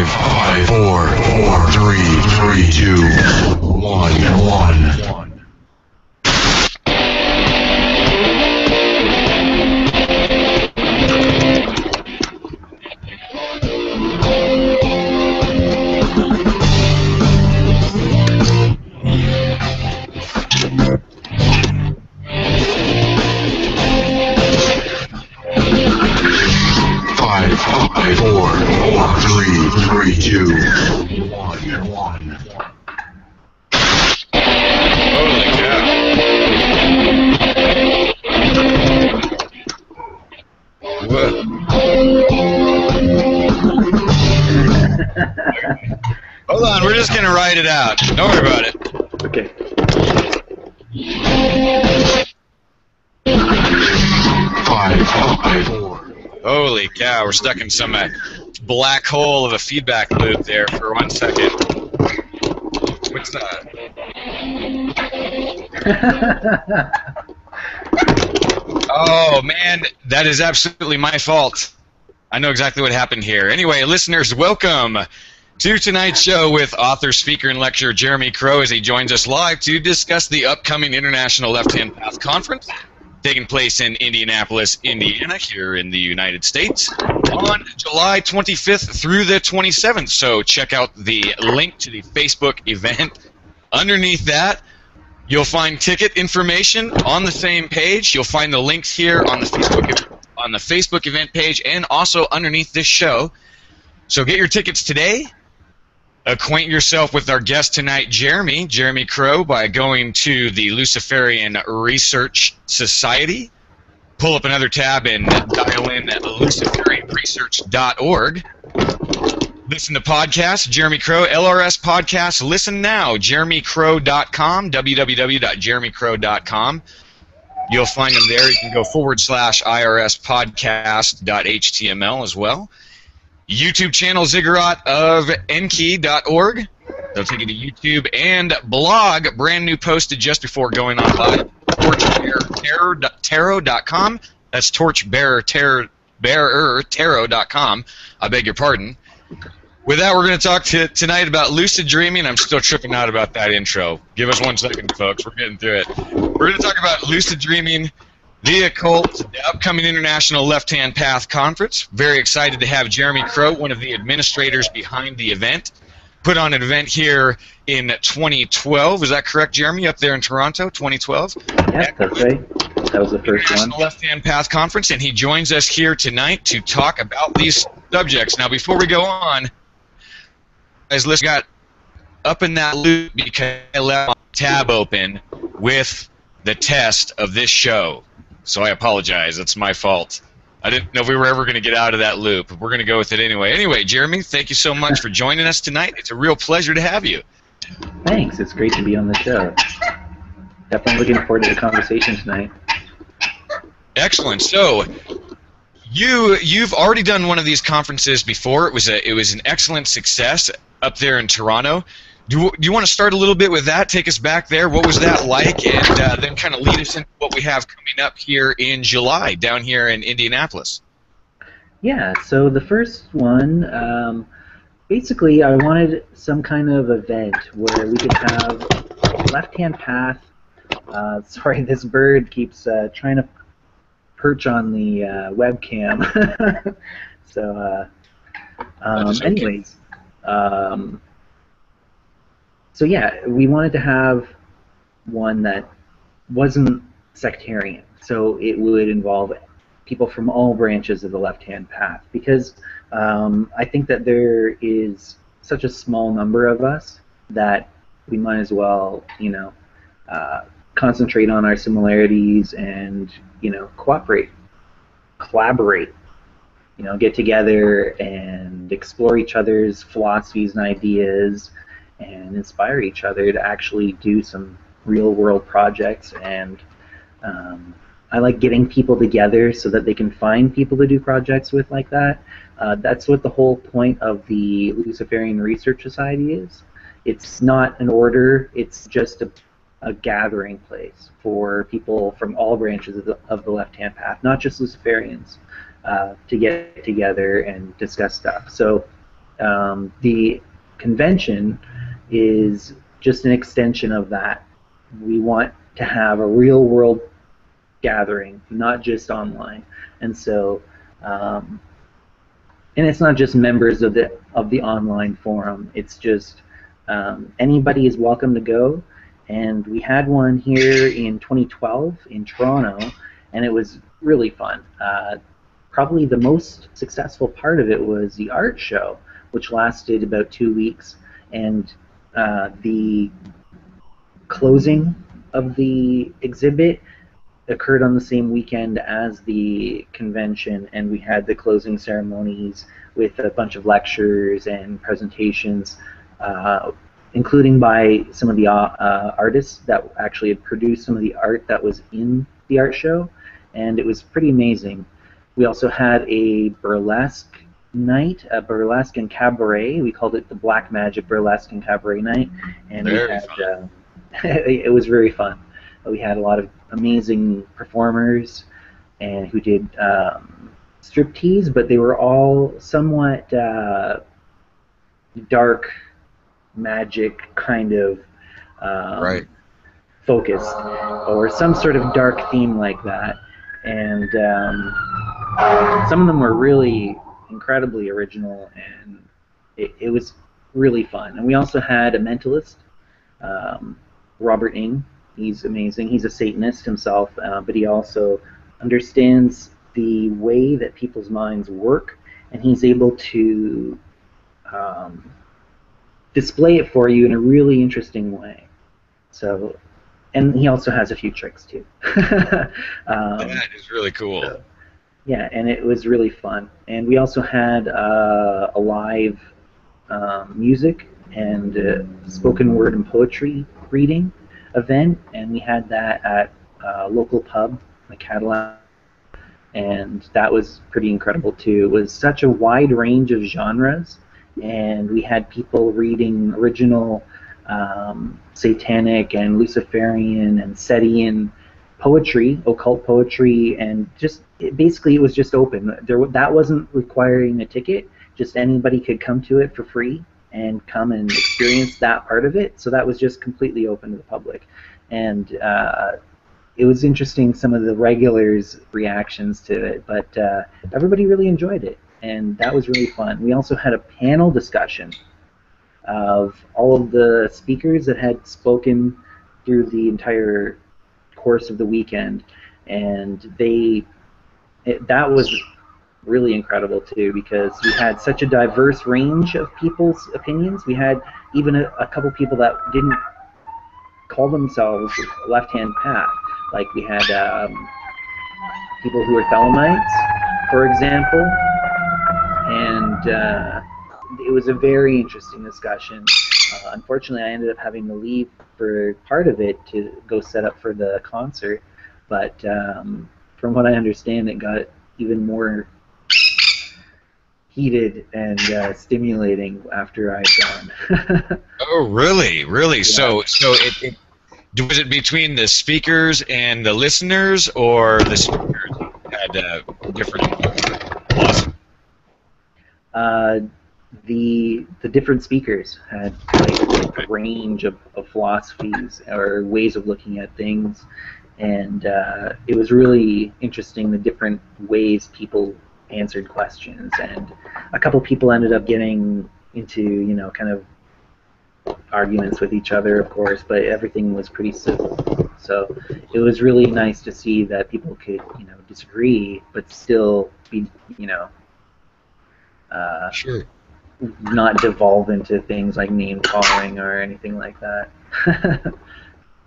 5, 4, 3, 2, 1. Five, 4, 3, 2, 1. Holy cow. What? Hold on, we're just going to write it out. Don't worry about it. Okay. 5, 4. Holy cow, we're stuck in some black hole of a feedback loop there for 1 second. What's that? Oh, man, that is absolutely my fault. I know exactly what happened here. Anyway, listeners, welcome to tonight's show with author, speaker, and lecturer Jeremy Crow as he joins us live to discuss the upcoming International Left-Hand Path Conference taking place in Indianapolis, Indiana, here in the United States, on July 25th through the 27th. So check out the link to the Facebook event. Underneath that, you'll find ticket information on the same page. You'll find the links here on the Facebook event page and also underneath this show. So get your tickets today. Acquaint yourself with our guest tonight, Jeremy Crow, by going to the Luciferian Research Society. Pull up another tab and dial in at luciferianresearch.org. Listen to podcasts, Jeremy Crow, LRS Podcasts. Listen now, jeremycrow.com, www.jeremycrow.com. You'll find them there. You can go /IRSpodcast.html as well. YouTube channel Ziggurat of Enki.org. They'll take you to YouTube and blog, brand new posted just before going on live. Torchbearertarot.com. That's torchbearertarot.com. I beg your pardon. With that, we're going to talk tonight about lucid dreaming. I'm still tripping out about that intro. Give us 1 second, folks. We're getting through it. We're going to talk about lucid dreaming, the occult, the upcoming International Left-Hand Path Conference. Very excited to have Jeremy Crow, one of the administrators behind the event, put on an event here in 2012. Is that correct, Jeremy, up there in Toronto, 2012? Yes, that's right. That was the first one. International Left-Hand Path Conference, and he joins us here tonight to talk about these subjects. Now, before we go on, guys, let's got up in that loop because I left my tab open with the test of this show. So I apologize. It's my fault. I didn't know if we were ever going to get out of that loop. We're going to go with it anyway. Anyway, Jeremy, thank you so much for joining us tonight. It's a real pleasure to have you. Thanks. It's great to be on the show. Definitely looking forward to the conversation tonight. Excellent. So you've already done one of these conferences before. It was an excellent success up there in Toronto. Do you want to start a little bit with that? Take us back there. What was that like? And then kind of lead us into what we have coming up here in July down here in Indianapolis. Yeah, so the first one, basically I wanted some kind of event where we could have left-hand path. Sorry, this bird keeps trying to perch on the webcam. So, anyways. So yeah, we wanted to have one that wasn't sectarian, so it would involve people from all branches of the left-hand path, because I think that there is such a small number of us that we might as well, concentrate on our similarities and, collaborate, get together and explore each other's philosophies and ideas, and inspire each other to actually do some real-world projects. And I like getting people together so that they can find people to do projects with like that. That's what the whole point of the Luciferian Research Society is. It's not an order, it's just a gathering place for people from all branches of the left-hand path, not just Luciferians, to get together and discuss stuff. So the convention is just an extension of that. We want to have a real-world gathering, not just online. And so, and it's not just members of the online forum. It's just anybody is welcome to go. And we had one here in 2012 in Toronto, and it was really fun. Probably the most successful part of it was the art show, which lasted about 2 weeks, and the closing of the exhibit occurred on the same weekend as the convention, and we had the closing ceremonies with a bunch of lectures and presentations, including by some of the artists that actually had produced some of the art that was in the art show, and it was pretty amazing. We also had a burlesque night, a burlesque and cabaret. We called it the Black Magic Burlesque and Cabaret Night, and we had it was very fun. We had a lot of amazing performers and who did striptease, but they were all somewhat dark magic kind of focused, or some sort of dark theme like that. And some of them were really incredibly original, and it was really fun. And we also had a mentalist, Robert Ng. He's amazing. He's a Satanist himself, but he also understands the way that people's minds work, and he's able to display it for you in a really interesting way. So, and he also has a few tricks too. That is really cool. So, yeah, and it was really fun. And we also had a live music and spoken word and poetry reading event, and we had that at a local pub, the Cadillac, and that was pretty incredible too. It was such a wide range of genres, and we had people reading original satanic and Luciferian and Setian poetry, occult poetry, and just basically it was just open. That wasn't requiring a ticket. Just anybody could come to it for free and come and experience that part of it. So that was just completely open to the public. And it was interesting, some of the regulars' reactions to it, but everybody really enjoyed it, and that was really fun. We also had a panel discussion of all of the speakers that had spoken through the entire course of the weekend, and that was really incredible too, because we had such a diverse range of people's opinions. We had even a couple people that didn't call themselves left-hand path. Like we had people who were Thelemites, for example, and it was a very interesting discussion. Unfortunately, I ended up having to leave for part of it to go set up for the concert, but from what I understand, it got even more heated and stimulating after I'd gone. Oh, really? Really? Yeah. So was it between the speakers and the listeners, or the speakers had different philosophy? The different speakers had like a range of philosophies or ways of looking at things, and it was really interesting the different ways people answered questions, and a couple people ended up getting into kind of arguments with each other, of course, but everything was pretty civil. So it was really nice to see that people could disagree but still be sure, not devolve into things like name calling or anything like that.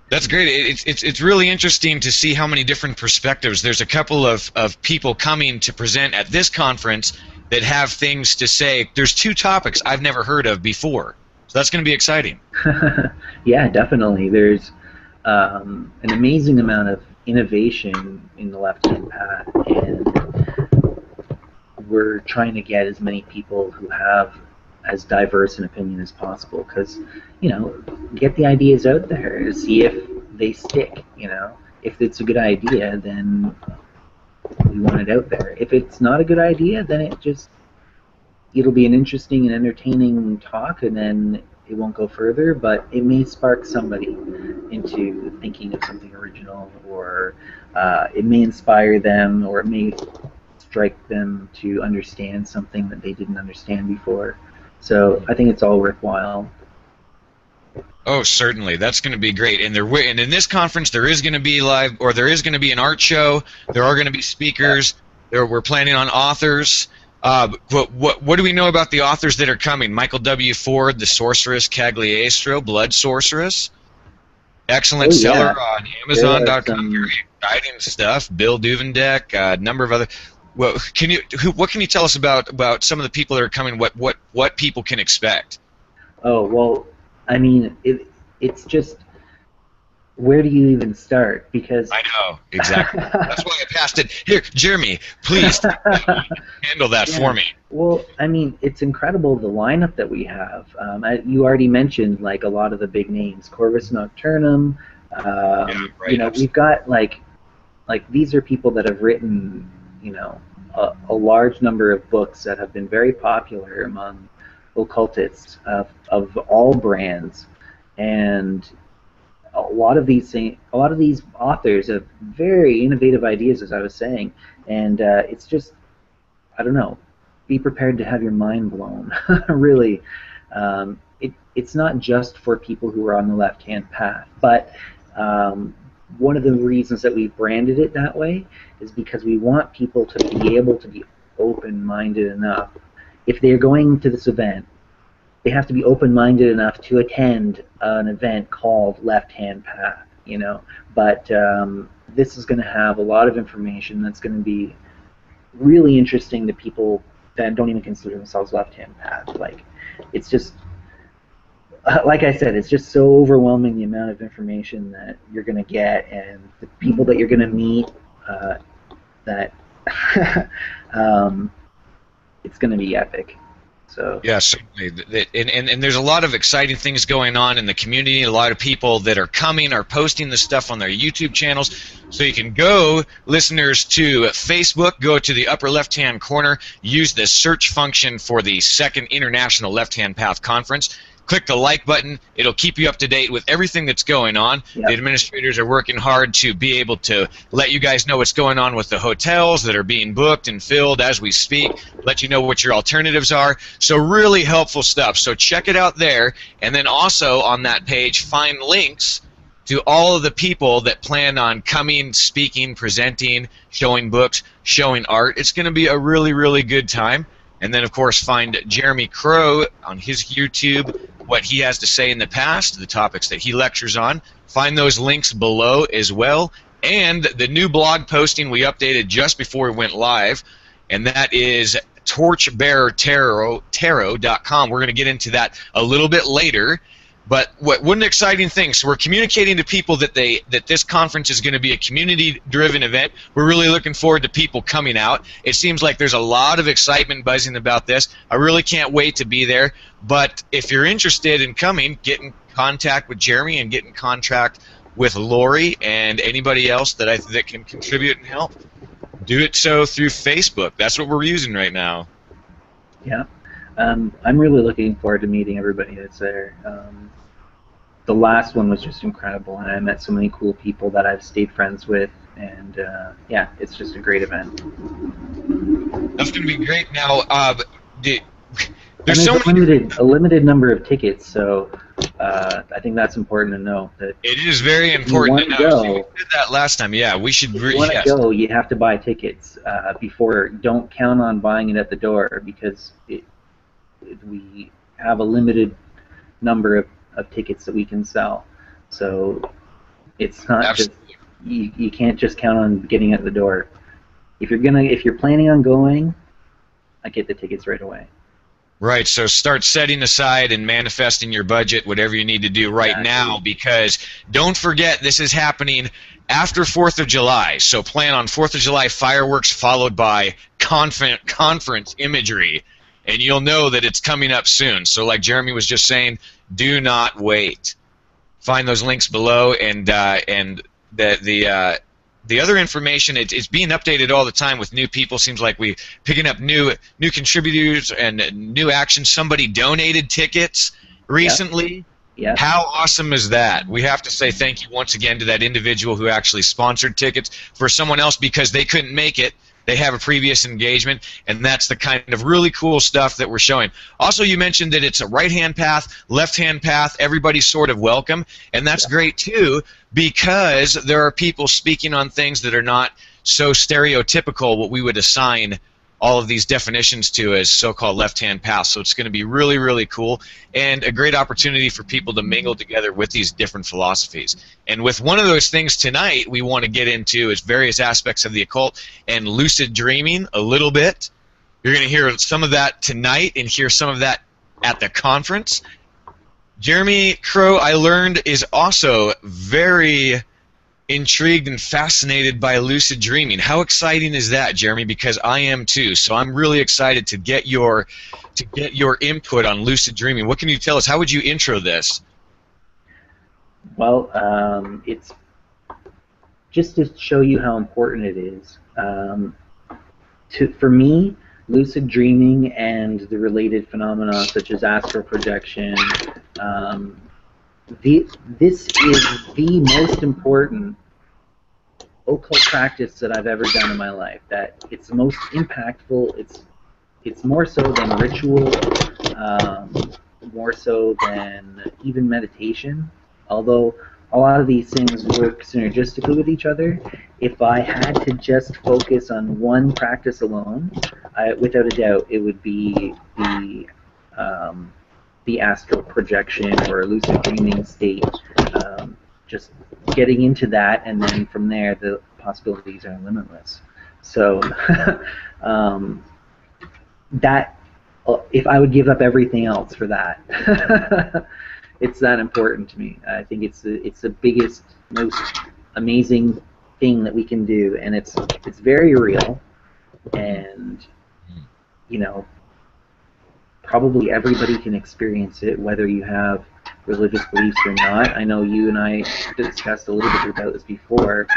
That's great. It's really interesting to see how many different perspectives. There's a couple of people coming to present at this conference that have things to say. There's two topics I've never heard of before, so that's going to be exciting. Yeah, definitely. There's an amazing amount of innovation in the left-hand path, and we're trying to get as many people who have as diverse an opinion as possible, because get the ideas out there, see if they stick. If it's a good idea, then we want it out there. If it's not a good idea, then it just it'll be an interesting and entertaining talk, and then it won't go further, but it may spark somebody into thinking of something original, or it may inspire them, or it may strike them to understand something that they didn't understand before. So I think it's all worthwhile. Oh, certainly. That's going to be great. And in this conference, there is going to be there is going to be an art show. There are going to be speakers. We're planning on authors. What do we know about the authors that are coming? Michael W. Ford, The Sorceress Cagliostro, Blood Sorceress. Excellent seller on Amazon.com. Very exciting stuff. Bill Duvendek, a number of other. Well, what can you tell us about some of the people that are coming? What people can expect? Oh, well, I mean, it's just, where do you even start? Because I know, exactly. That's why I passed it. Here, Jeremy, please handle that for me. Well, I mean, it's incredible, the lineup that we have. You already mentioned, like, a lot of the big names. Corvus Nocturnum. We've got, like, these are people that have written, a large number of books that have been very popular among occultists of all brands, and a lot of these authors have very innovative ideas, as I was saying, and it's just, I don't know, be prepared to have your mind blown. Really, it's not just for people who are on the left-hand path, but one of the reasons that we branded it that way is because we want people to be able to be open-minded enough. If they're going to this event, they have to be open-minded enough to attend an event called Left Hand Path, But this is going to have a lot of information that's going to be really interesting to people that don't even consider themselves Left Hand Path. Like, it's just, like I said, it's just so overwhelming, the amount of information that you're going to get, and the people that you're going to meet. That it's going to be epic. So yeah, certainly. And there's a lot of exciting things going on in the community. A lot of people that are coming are posting this stuff on their YouTube channels. So you can go, listeners, to Facebook, go to the upper left-hand corner, use the search function for the Second International Left-Hand Path Conference. Click the like button. It'll keep you up to date with everything that's going on. Yep. The administrators are working hard to be able to let you guys know what's going on with the hotels that are being booked and filled as we speak, let you know what your alternatives are. So really helpful stuff. So check it out there. And then also on that page, find links to all of the people that plan on coming, speaking, presenting, showing books, showing art. It's going to be a really, really good time. And then, of course, find Jeremy Crow on his YouTube, what he has to say in the past, the topics that he lectures on. Find those links below as well. And the new blog posting we updated just before we went live, and that is torchbearertarot.com. We're going to get into that a little bit later. But what an exciting thing. So we're communicating to people that this conference is going to be a community-driven event. We're really looking forward to people coming out. It seems like there's a lot of excitement buzzing about this. I really can't wait to be there. But if you're interested in coming, get in contact with Jeremy and get in contact with Lori and anybody else that can contribute and help. Do it so through Facebook. That's what we're using right now. Yeah. I'm really looking forward to meeting everybody that's there. The last one was just incredible, and I met so many cool people that I've stayed friends with, and yeah, it's just a great event. That's going to be great. Now, there's a limited number of tickets, so I think that's important to know. That it is very important to know. We did that last time. Yeah, we should. If you want to go, you have to buy tickets before. Don't count on buying it at the door, because we have a limited number of tickets that we can sell, so it's not just you can't just count on getting at the door. If you're planning on going, I get the tickets right away. Right, so start setting aside and manifesting your budget, whatever you need to do right now, because don't forget this is happening after 4th of July. So plan on 4th of July fireworks followed by conference imagery, and you'll know that it's coming up soon. So like Jeremy was just saying, do not wait. Find those links below, and the the other information, it's being updated all the time with new people. Seems like we picking up new contributors and new actions. Somebody donated tickets recently. Yeah. How awesome is that? We have to say thank you once again to that individual who actually sponsored tickets for someone else because they couldn't make it. They have a previous engagement, and that's the kind of really cool stuff that we're showing. Also, you mentioned that it's a right-hand path, left-hand path, everybody's sort of welcome, and that's great too because there are people speaking on things that are not so stereotypical, what we would assign all of these definitions to as so-called left-hand paths. So it's going to be really, really cool and a great opportunity for people to mingle together with these different philosophies. And with one of those things tonight we want to get into is various aspects of the occult and lucid dreaming a little bit. You're going to hear some of that tonight and hear some of that at the conference. Jeremy Crow, I learned, is also very intrigued and fascinated by lucid dreaming. How exciting is that, Jeremy? Because I am too. So I'm really excited to get your input on lucid dreaming. What can you tell us? How would you intro this? Well, it's just to show you how important it is. For me, lucid dreaming and the related phenomena such as astral projection, this is the most important occult practice that I've ever done in my life. That it's the most impactful. It's more so than ritual, more so than even meditation. Although a lot of these things work synergistically with each other, if I had to just focus on one practice alone, without a doubt, it would be the astral projection or lucid dreaming state. Just getting into that, and then from there, the possibilities are limitless. So that, if I would give up everything else for that, it's that important to me. I think it's the biggest, most amazing thing that we can do, and it's very real, and you know, probably everybody can experience it, whether you have religious beliefs or not. I know you and I discussed a little bit about this before.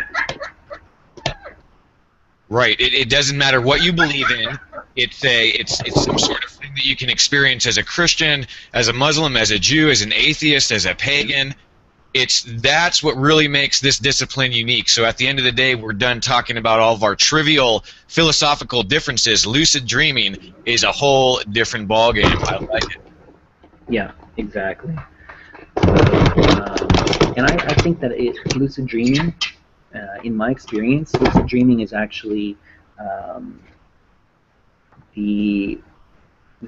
Right. It doesn't matter what you believe in. It's some sort of thing that you can experience as a Christian, as a Muslim, as a Jew, as an atheist, as a pagan. That's what really makes this discipline unique. So at the end of the day, we're done talking about all of our trivial philosophical differences. Lucid dreaming is a whole different ballgame. I like it. Yeah, exactly. And I think that lucid dreaming, in my experience, lucid dreaming is actually the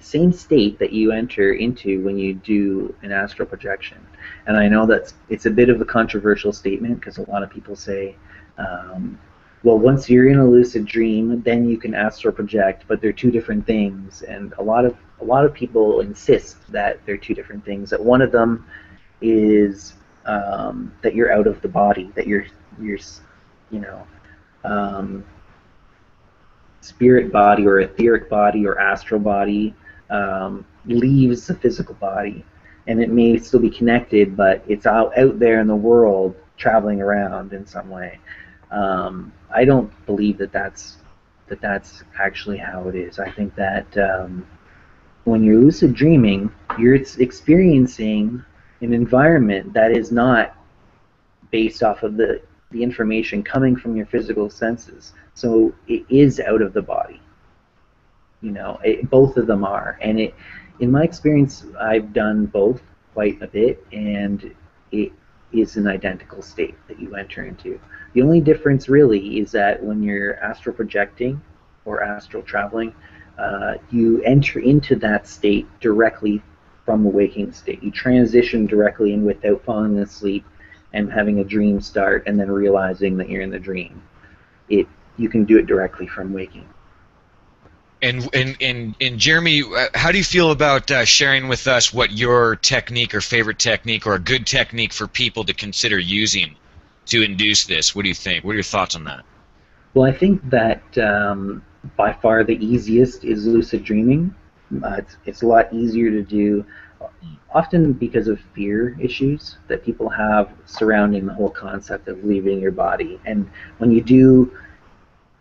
same state that you enter into when you do an astral projection. And I know that it's a bit of a controversial statement because a lot of people say, well, once you're in a lucid dream, then you can astral project, but they're two different things. And a lot of people insist that they're two different things. That one of them is that you're out of the body, that you're spirit body or etheric body or astral body leaves the physical body, and it may still be connected, but it's out there in the world traveling around in some way. I don't believe that's actually how it is. I think that when you're lucid dreaming, you're experiencing an environment that is not based off of the information coming from your physical senses. So it is out of the body. You know, both of them are. And in my experience, I've done both quite a bit, and it is an identical state that you enter into. The only difference really is that when you're astral projecting or astral traveling, you enter into that state directly from the waking state. You transition directly in without falling asleep and having a dream start and then realizing that you're in the dream. You can do it directly from waking. And Jeremy, how do you feel about sharing with us what your technique or favorite technique or a good technique for people to consider using to induce this? What do you think? What are your thoughts on that? Well, I think that by far the easiest is lucid dreaming. It's a lot easier to do. often because of fear issues that people have surrounding the whole concept of leaving your body. And when you do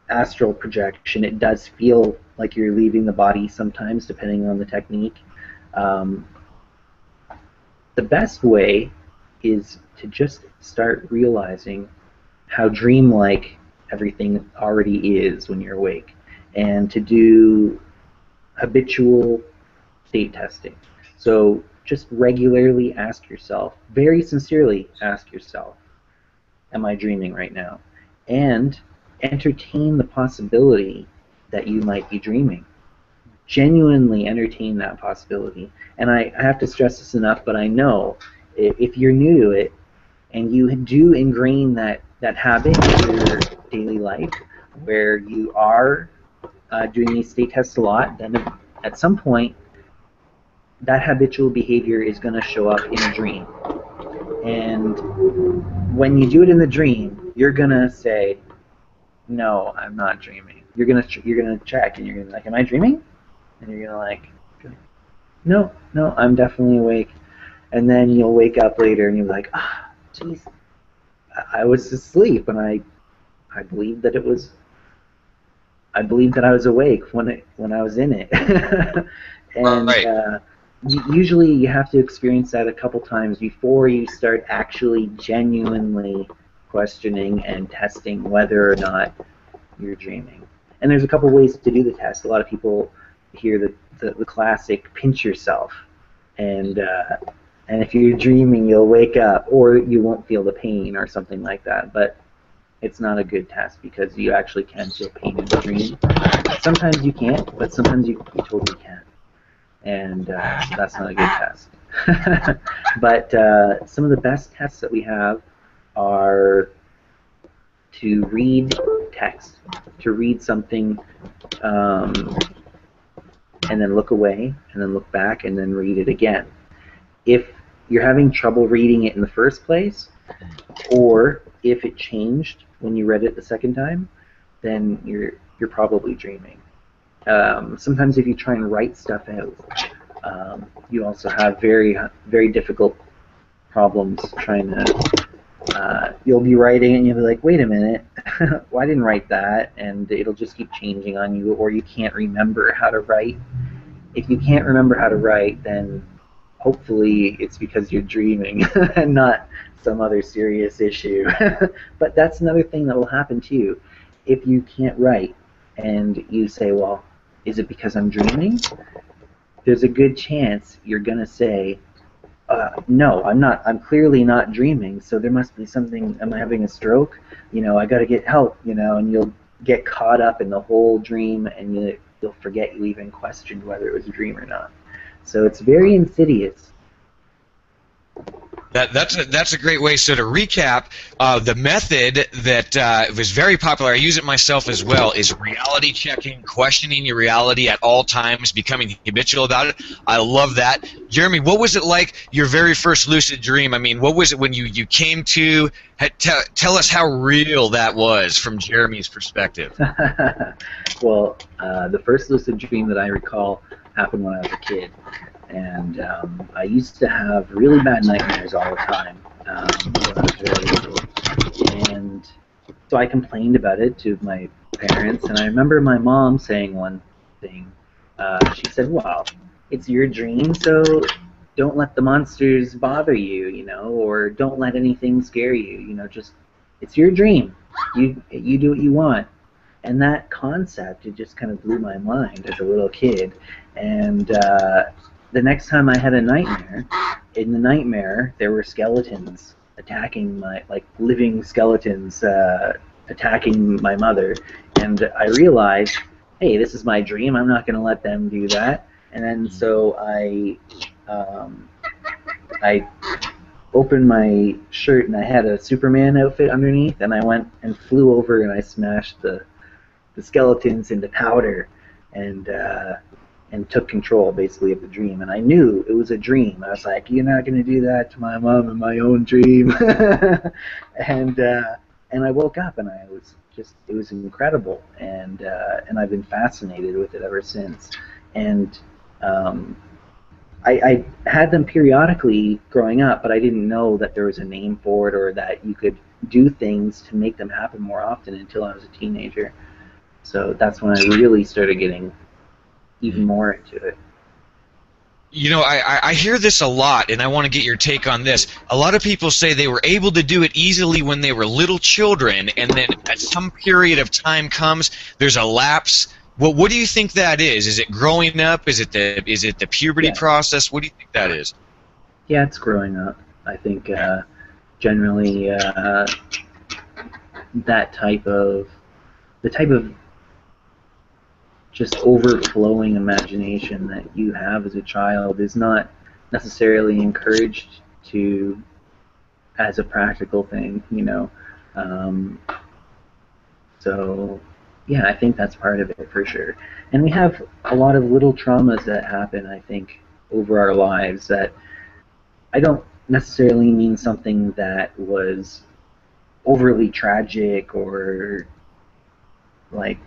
astral projection, it does feel like you're leaving the body sometimes, depending on the technique. The best way is to just start realizing how dreamlike everything already is when you're awake, and to do habitual state testing. So just regularly ask yourself, very sincerely ask yourself, am I dreaming right now? And entertain the possibility that you might be dreaming. Genuinely entertain that possibility. And I have to stress this enough, but I know if you're new to it and you do ingrain that habit in your daily life where you are doing these state tests a lot, then at some point that habitual behavior is going to show up in a dream. And when you do it in the dream, you're going to say, no, I'm not dreaming. You're gonna check, and you're gonna be like, am I dreaming? And you're gonna like, no, I'm definitely awake. And then you'll wake up later, and you'll be like, geez, I was asleep, and I believed that I was awake when I was in it. And right. Usually you have to experience that a couple times before you start actually genuinely questioning and testing whether or not you're dreaming. And there's a couple ways to do the test. A lot of people hear the classic pinch yourself, and if you're dreaming you'll wake up or you won't feel the pain or something like that. But it's not a good test because you actually can feel pain in the dream. Sometimes you can't, but sometimes you totally can. And so that's not a good test. But some of the best tests that we have are to read text, to read something and then look away and then look back and then read it again. If you're having trouble reading it in the first place, or if it changed when you read it the second time, then you're probably dreaming. Sometimes if you try and write stuff out, you also have very, very difficult problems trying to you'll be writing and you'll be like, wait a minute, well, I didn't write that, and it'll just keep changing on you, or you can't remember how to write. If you can't remember how to write, then hopefully it's because you're dreaming and not some other serious issue. But that's another thing that will happen to you. If you can't write and you say, well, is it because I'm dreaming? There's a good chance you're going to say, no, I'm not. I'm clearly not dreaming, so there must be something. Am I having a stroke? I got to get help, and you'll get caught up in the whole dream, and you'll forget you even questioned whether it was a dream or not. So it's very insidious. That's a great way. So to recap, the method that was very popular, I use it myself as well, is reality checking, questioning your reality at all times, becoming habitual about it. I love that. Jeremy, what was it like your very first lucid dream? I mean, what was it when you came to? Tell us how real that was from Jeremy's perspective. Well, the first lucid dream that I recall happened when I was a kid. And I used to have really bad nightmares all the time when I was very little. And so I complained about it to my parents, and I remember my mom saying one thing. She said, well, it's your dream, so don't let the monsters bother you, or don't let anything scare you, just, it's your dream. You do what you want. And that concept, it just kind of blew my mind as a little kid. And the next time I had a nightmare, in the nightmare there were skeletons attacking living skeletons attacking my mother, and I realized, hey, this is my dream, I'm not going to let them do that. And then so I opened my shirt and I had a Superman outfit underneath, and I went and flew over and I smashed the skeletons into powder and took control, basically, of the dream. And I knew it was a dream. I was like, you're not going to do that to my mom in my own dream. And I woke up, and it was incredible. And I've been fascinated with it ever since. And I had them periodically growing up, but I didn't know that there was a name for it or that you could do things to make them happen more often until I was a teenager. So that's when I really started getting even more into it. You know, I hear this a lot, and I want to get your take on this. A lot of people say they were able to do it easily when they were little children, and then at some period of time comes, there's a lapse. Well, what do you think that is? Is it growing up? Is it the puberty process? What do you think that is? Yeah, it's growing up. I think generally the type of just overflowing imagination that you have as a child is not necessarily encouraged to as a practical thing, you know. So yeah, I think that's part of it for sure. And we have a lot of little traumas that happen, I think, over our lives that I don't necessarily mean something that was overly tragic or like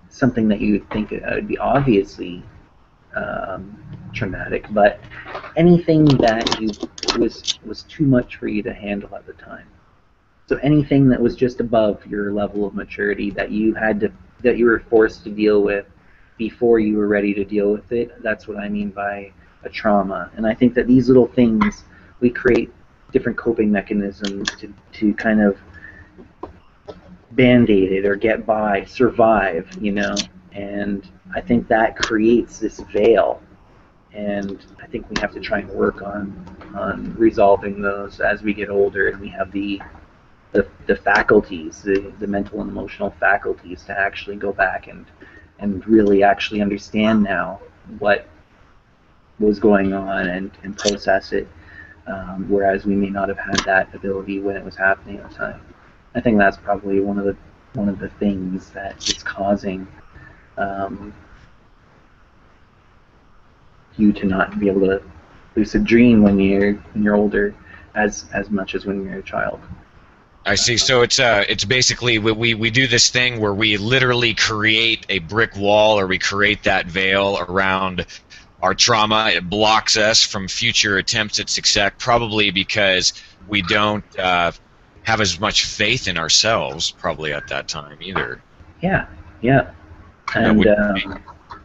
something that you would think would be obviously traumatic, but anything that was too much for you to handle at the time. So anything that was just above your level of maturity that you were forced to deal with before you were ready to deal with it, that's what I mean by a trauma. And I think that these little things, we create different coping mechanisms to kind of band-aid it or get by, survive, you know, and I think that creates this veil, and I think we have to try and work on resolving those as we get older and we have the faculties, the mental and emotional faculties to actually go back and really actually understand now what was going on and process it, whereas we may not have had that ability when it was happening at the time. I think that's probably one of the things that is causing you to not be able to lucid dream when you're older as much as when you're a child. I see. So it's basically we do this thing where we literally create a brick wall, or we create that veil around our trauma. It blocks us from future attempts at success, probably because we don't have as much faith in ourselves probably at that time either. Yeah. And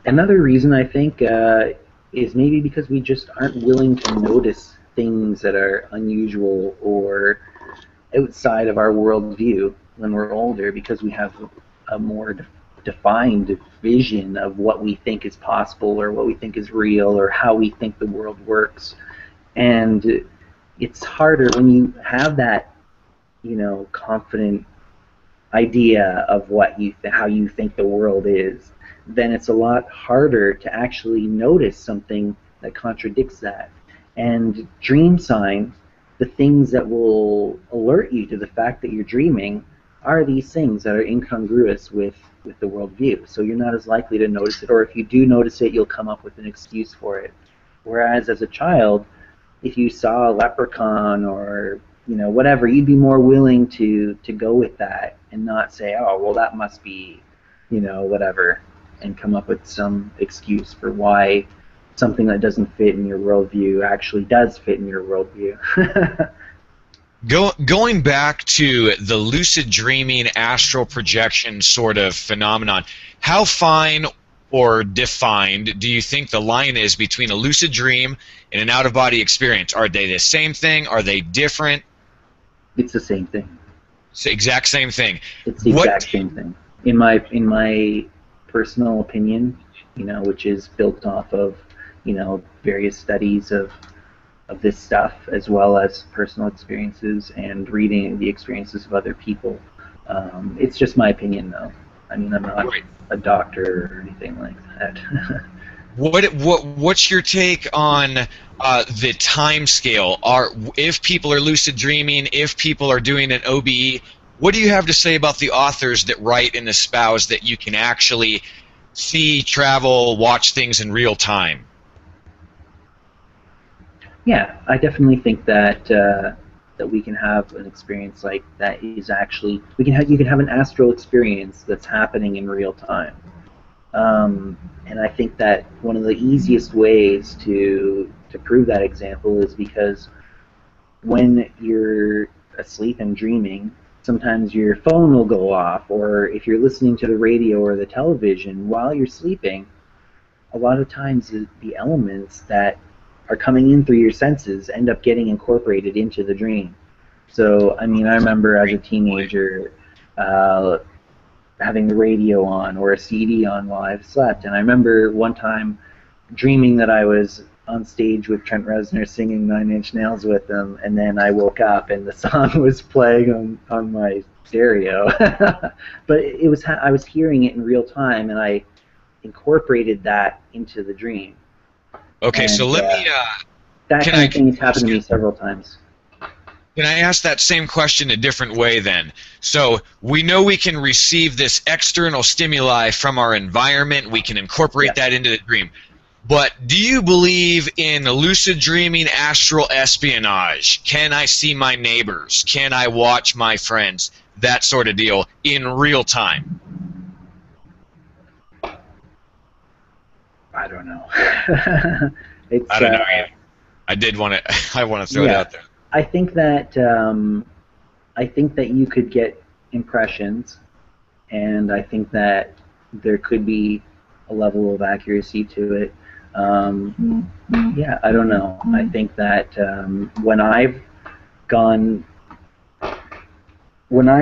another reason I think is maybe because we just aren't willing to notice things that are unusual or outside of our worldview when we're older, because we have a more defined vision of what we think is possible or what we think is real or how we think the world works. And it's harder when you have that, you know, confident idea of how you think the world is, then it's a lot harder to actually notice something that contradicts that. And dream signs, the things that will alert you to the fact that you're dreaming, are these things that are incongruous with the worldview. So you're not as likely to notice it, or if you do notice it, you'll come up with an excuse for it. Whereas as a child, if you saw a leprechaun or, you know, whatever, you'd be more willing to go with that and not say, oh, well, that must be, you know, whatever, and come up with some excuse for why something that doesn't fit in your worldview actually does fit in your worldview. Going back to the lucid dreaming, astral projection sort of phenomenon, how fine or defined do you think the line is between a lucid dream and an out-of-body experience? Are they the same thing? Are they different? It's the same thing. It's the exact same thing. It's the exact same thing. In my personal opinion, you know, which is built off of, you know, various studies of this stuff, as well as personal experiences and reading the experiences of other people. It's just my opinion, though. I mean, I'm not a doctor or anything like that. What's your take on the time scale? If people are lucid dreaming, if people are doing an OBE, what do you have to say about the authors that write and espouse that you can actually see, travel, watch things in real time? Yeah, I definitely think that that we can have an experience like that is actually you can have an astral experience that's happening in real time. And I think that one of the easiest ways to prove that example is because when you're asleep and dreaming, sometimes your phone will go off, or if you're listening to the radio or the television while you're sleeping, a lot of times the elements that are coming in through your senses end up getting incorporated into the dream. So, I mean, I remember as a teenager having the radio on or a CD on while I slept, and I remember one time dreaming that I was on stage with Trent Reznor singing Nine Inch Nails with him, and then I woke up and the song was playing on my stereo. But it was I was hearing it in real time, and I incorporated that into the dream. Okay, and, so let me... that kind of thing has happened to me several times. Can I ask that same question a different way then? So we know we can receive this external stimuli from our environment. We can incorporate that into the dream. But do you believe in lucid dreaming, astral espionage? Can I see my neighbors? Can I watch my friends? That sort of deal in real time? I don't know. I don't know either. I want to throw it out there. I think that you could get impressions, and I think that there could be a level of accuracy to it. Yeah, I don't know. I think that when I've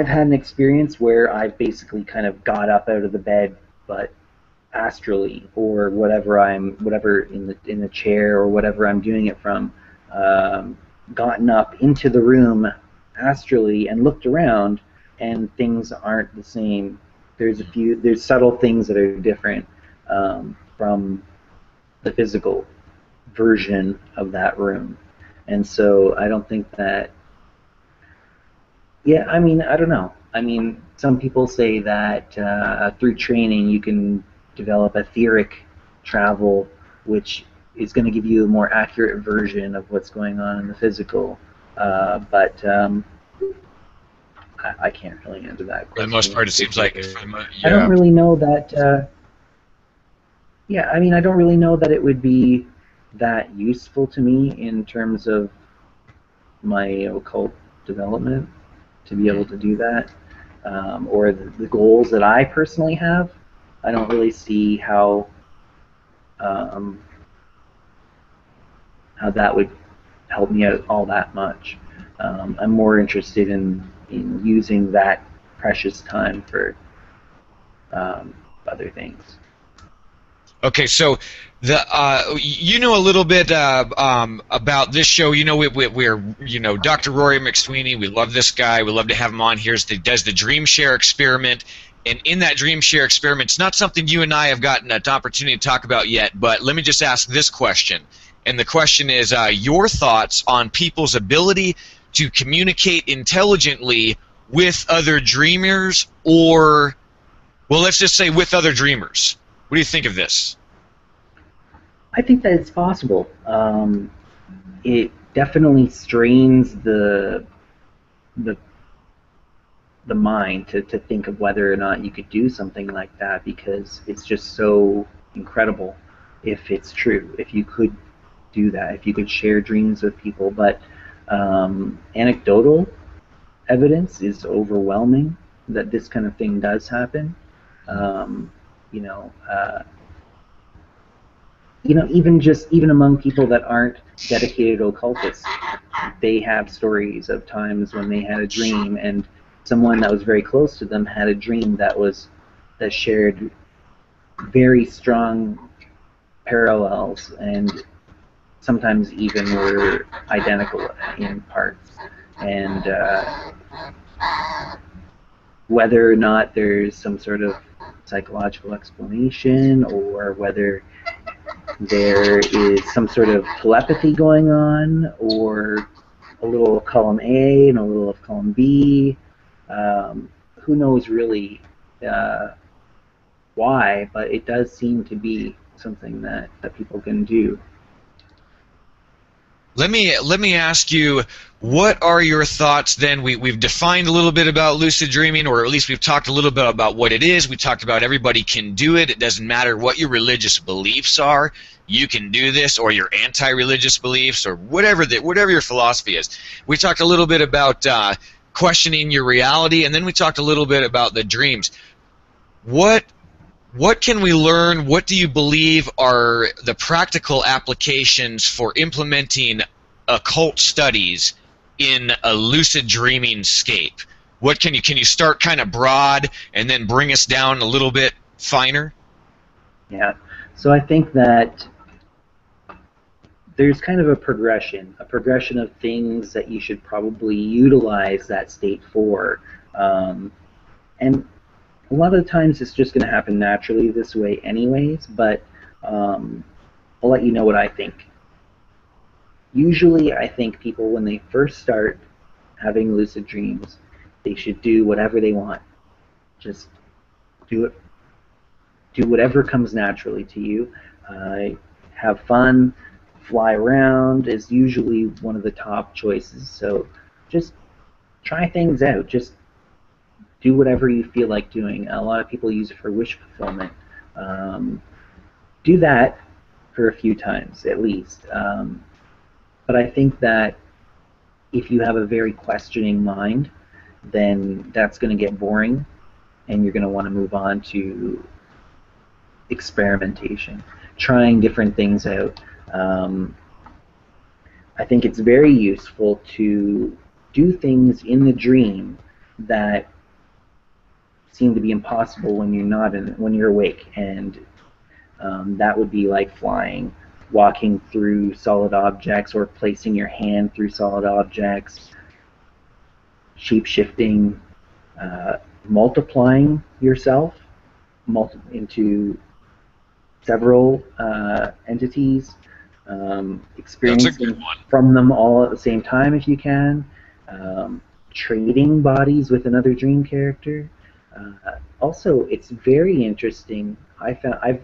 had an experience where I've basically kind of got up out of the bed, but astrally, or whatever in the chair or whatever I'm doing it from, gotten up into the room astrally and looked around, and things aren't the same. There's subtle things that are different from the physical version of that room. And so I don't think that... Yeah, I mean, I don't know. I mean, some people say that through training you can develop etheric travel, which is going to give you a more accurate version of what's going on in the physical. But I can't really answer that question. For the most part, it seems like... I don't really know that... yeah, I mean, I don't really know that it would be that useful to me in terms of my occult development to be able to do that, or the goals that I personally have. I don't really see how that would help me out all that much. I'm more interested in using that precious time for other things. Okay, so you know a little bit about this show. You know, we're Dr. Rory McSweeney. We love this guy. We love to have him on here. He does the Dream Share experiment, and in that Dream Share experiment, it's not something you and I have gotten an opportunity to talk about yet. But let me just ask this question, and the question is your thoughts on people's ability to communicate intelligently with other dreamers, or, well, let's just say with other dreamers. What do you think of this? I think that it's possible. It definitely strains the mind to think of whether or not you could do something like that, because it's just so incredible if it's true, if you could do that, if you could share dreams with people. But anecdotal evidence is overwhelming that this kind of thing does happen. Even among people that aren't dedicated occultists, they have stories of times when they had a dream, and someone that was very close to them had a dream that shared very strong parallels, and sometimes even were identical in parts. And whether or not there's some sort of psychological explanation, or whether there is some sort of telepathy going on, or a little of column A and a little of column B, who knows really why, but it does seem to be something that people can do. Let me ask you, what are your thoughts then? We've defined a little bit about lucid dreaming, or at least we've talked a little bit about what it is. We talked about everybody can do it. It doesn't matter what your religious beliefs are. You can do this, or your anti-religious beliefs, or whatever your philosophy is. We talked a little bit about questioning your reality, and then we talked a little bit about the dreams. What can we learn? What do you believe are the practical applications for implementing occult studies in a lucid dreaming scape? What can you start kind of broad and then bring us down a little bit finer? Yeah. So I think that there's kind of a progression of things that you should probably utilize that state for, and a lot of the times it's just going to happen naturally this way anyways, but I'll let you know what I think. Usually I think people, when they first start having lucid dreams, they should do whatever they want. Just do it. Do whatever comes naturally to you. Have fun. Fly around is usually one of the top choices. So just try things out. Just do whatever you feel like doing. A lot of people use it for wish fulfillment. Do that for a few times at least. But I think that if you have a very questioning mind, then that's going to get boring, and you're going to want to move on to experimentation, trying different things out. I think it's very useful to do things in the dream that seem to be impossible when you're awake, and that would be like flying, walking through solid objects, or placing your hand through solid objects, shape-shifting, multiplying yourself into several entities, experiencing from them all at the same time if you can, trading bodies with another dream character. Also, it's very interesting. I've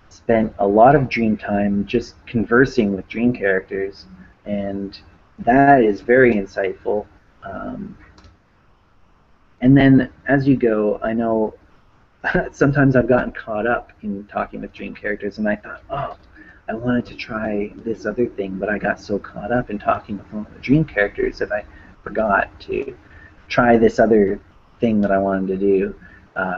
spent a lot of dream time just conversing with dream characters, and that is very insightful. And then as you go, I know sometimes I've gotten caught up in talking with dream characters, and I thought, oh, I wanted to try this other thing, but I got so caught up in talking with one of the dream characters that I forgot to try this other thing that I wanted to do,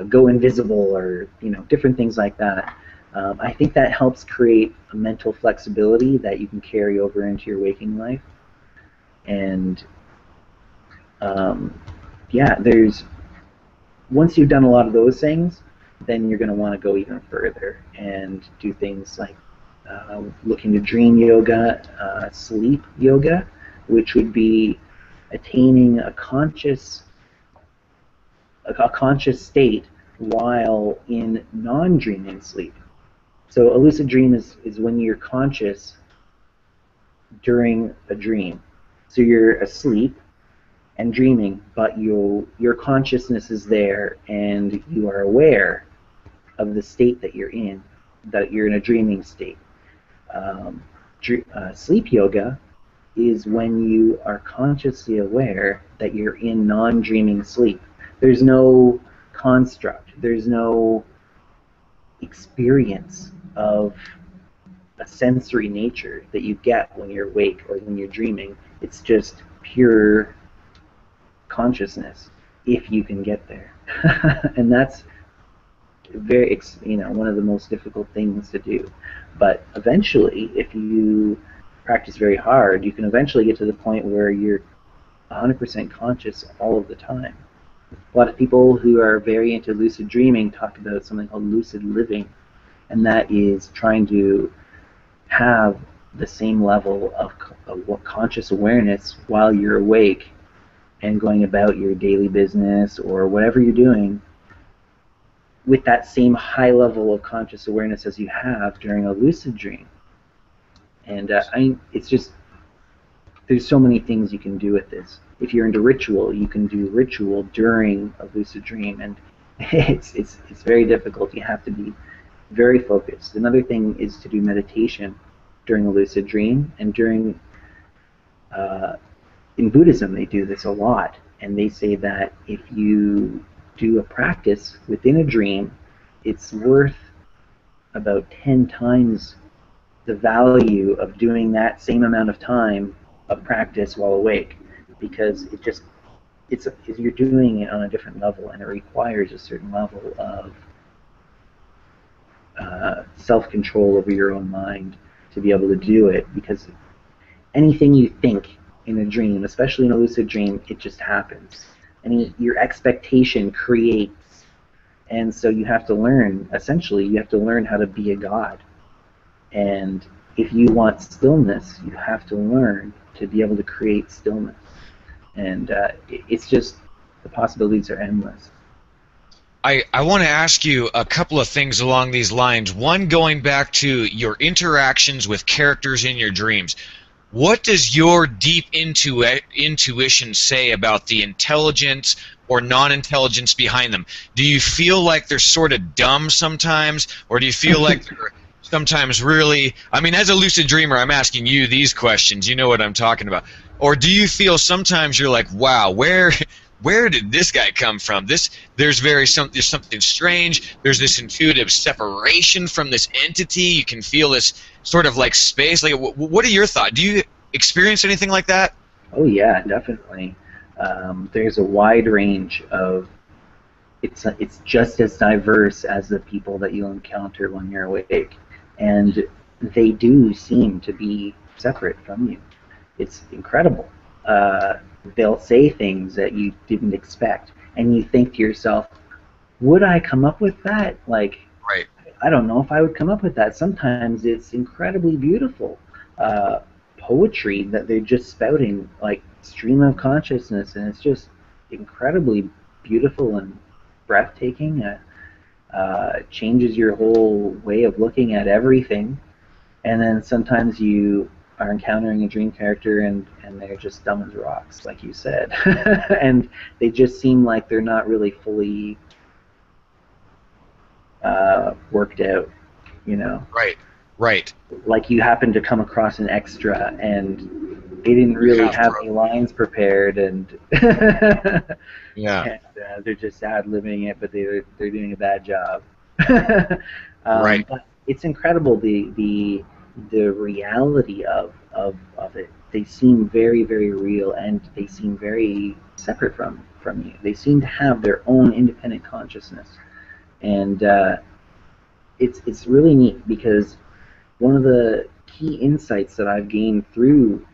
go invisible, or different things like that. I think that helps create a mental flexibility that you can carry over into your waking life. And yeah, once you've done a lot of those things, then you're going to want to go even further and do things like look into dream yoga, sleep yoga, which would be attaining a conscious state while in non-dreaming sleep. So a lucid dream is when you're conscious during a dream. So you're asleep and dreaming, but your consciousness is there, and you are aware of the state that you're in a dreaming state. Sleep yoga is when you are consciously aware that you're in non-dreaming sleep. There's no construct, there's no experience of a sensory nature that you get when you're awake or when you're dreaming. It's just pure consciousness, if you can get there. And that's very, one of the most difficult things to do. But eventually, if you practice very hard, you can eventually get to the point where you're 100% conscious all of the time. A lot of people who are very into lucid dreaming talk about something called lucid living, and that is trying to have the same level of conscious awareness while you're awake and going about your daily business or whatever you're doing with that same high level of conscious awareness as you have during a lucid dream. And it's just, there's so many things you can do with this. If you're into ritual, you can do ritual during a lucid dream, and it's very difficult. You have to be very focused. Another thing is to do meditation during a lucid dream, and during in Buddhism they do this a lot, and they say that if you do a practice within a dream, it's worth about 10 times the value of doing that same amount of time of practice while awake, because you're doing it on a different level, and it requires a certain level of self-control over your own mind to be able to do it, because anything you think in a dream, especially in a lucid dream, it just happens. And your expectation creates, and so you have to learn, essentially, you have to learn how to be a god. And if you want stillness, you have to learn to be able to create stillness. And it's just, the possibilities are endless. I want to ask you a couple of things along these lines. One, going back to your interactions with characters in your dreams. What does your deep intuition say about the intelligence or non-intelligence behind them? Do you feel like they're sort of dumb sometimes, or do you feel like they're sometimes really... I mean, as a lucid dreamer, I'm asking you these questions. You know what I'm talking about. Or do you feel sometimes you're like, wow, where did this guy come from? There's something strange. There's this intuitive separation from this entity. You can feel this sort of like space. Like, what are your thoughts? Do you experience anything like that? Oh yeah, definitely. There's a wide range of. It's just as diverse as the people that you'll encounter when you're awake, and they do seem to be separate from you. It's incredible. They'll say things that you didn't expect, and you think to yourself, would I come up with that? Like, right. I don't know if I would come up with that. Sometimes it's incredibly beautiful poetry that they're just spouting, like stream of consciousness, and it's just incredibly beautiful and breathtaking. Changes your whole way of looking at everything. And then sometimes you are encountering a dream character and they're just dumb as rocks, like you said. And they just seem like they're not really fully worked out, you know? Right, right. Like you happen to come across an extra and they didn't really have any lines prepared, and yeah, and, they're just ad-libbing it, but they're doing a bad job. Right. But it's incredible the reality of it. They seem very, very real, and they seem very separate from you. They seem to have their own independent consciousness, and it's really neat, because one of the key insights that I've gained through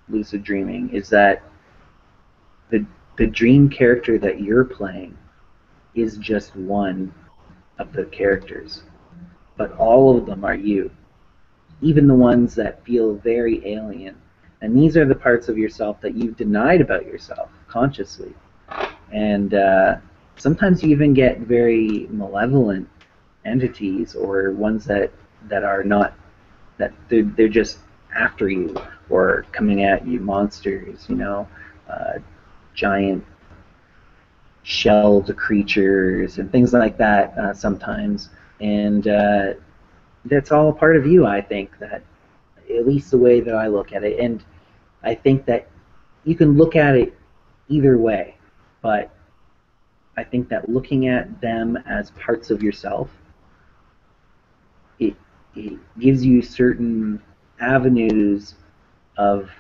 lucid dreaming is that the dream character that you're playing is just one of the characters, but all of them are you, even the ones that feel very alien. And these are the parts of yourself that you've denied about yourself consciously. And sometimes you even get very malevolent entities, or ones that are not, that they're just after you or coming at you, monsters, you know, giant shelled creatures and things like that sometimes. And that's all a part of you, I think, that, at least the way that I look at it. And I think that you can look at it either way, but I think that looking at them as parts of yourself, it gives you certain avenues of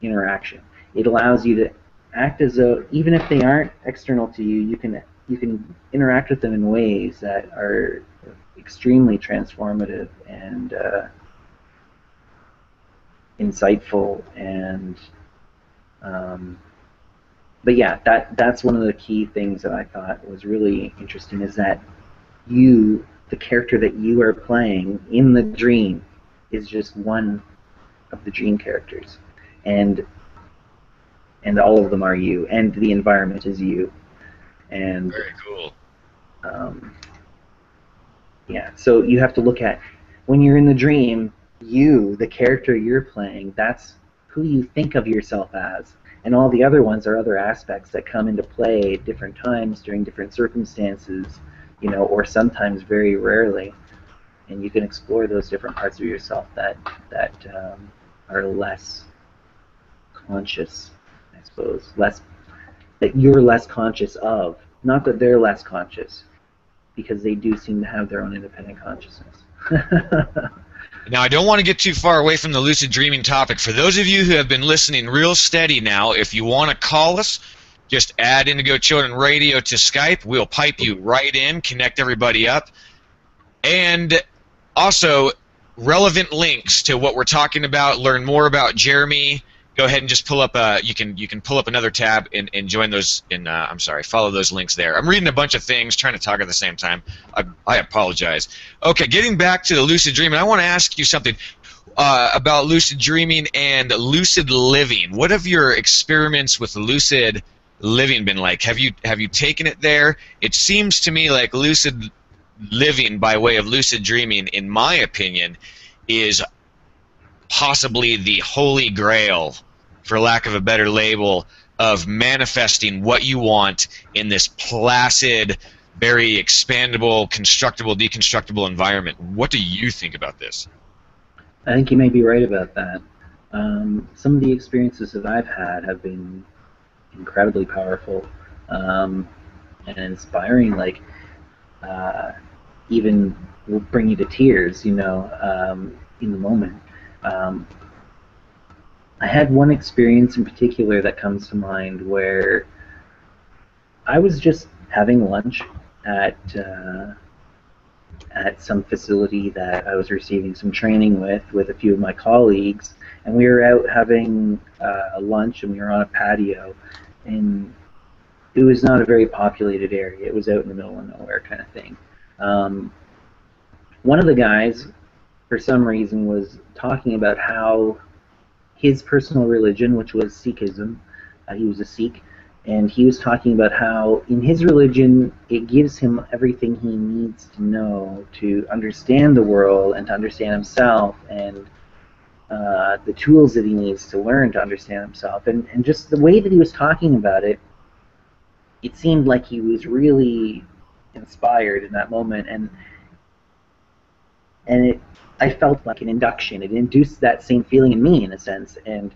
interaction. It allows you to act as though, even if they aren't external to you, you can interact with them in ways that are extremely transformative and insightful. And but yeah, that's one of the key things that I thought was really interesting, is that you, the character that you are playing in the dream, is just one of the dream characters, and all of them are you, and the environment is you. And very cool. Yeah, so you have to look at, when you're in the dream, you, the character you're playing, that's who you think of yourself as, and all the other ones are other aspects that come into play at different times during different circumstances, you know, or sometimes very rarely. and you can explore those different parts of yourself that are less conscious, I suppose, less that you're less conscious of. Not that they're less conscious, because they do seem to have their own independent consciousness. Now, I don't want to get too far away from the lucid dreaming topic. For those of you who have been listening real steady now, if you want to call us, just add Indigo Children Radio to Skype. We'll pipe you right in, connect everybody up. And also, relevant links to what we're talking about, learn more about Jeremy. Go ahead and just pull up you can pull up another tab and join those follow those links there. I'm reading a bunch of things, trying to talk at the same time. I apologize. Okay, getting back to the lucid dreaming, I want to ask you something about lucid dreaming and lucid living. What have your experiments with lucid living been like? Have you taken it there? It seems to me like lucid living by way of lucid dreaming, in my opinion, is possibly the holy grail, for lack of a better label, of manifesting what you want in this placid, very expandable, constructible, deconstructible environment. What do you think about this? I think you may be right about that. Some of the experiences that I've had have been incredibly powerful and inspiring, like even will bring you to tears, in the moment. I had one experience in particular that comes to mind where I was just having lunch at some facility that I was receiving some training with a few of my colleagues, and we were out having lunch, and we were on a patio, and it was not a very populated area. It was out in the middle of nowhere kind of thing. One of the guys, for some reason, was talking about how his personal religion, which was Sikhism, he was a Sikh, and he was talking about how in his religion it gives him everything he needs to know to understand the world and to understand himself, and the tools that he needs to learn to understand himself. And just the way that he was talking about it, it seemed like he was really inspired in that moment, and I felt like an induction. It induced that same feeling in me, in a sense, and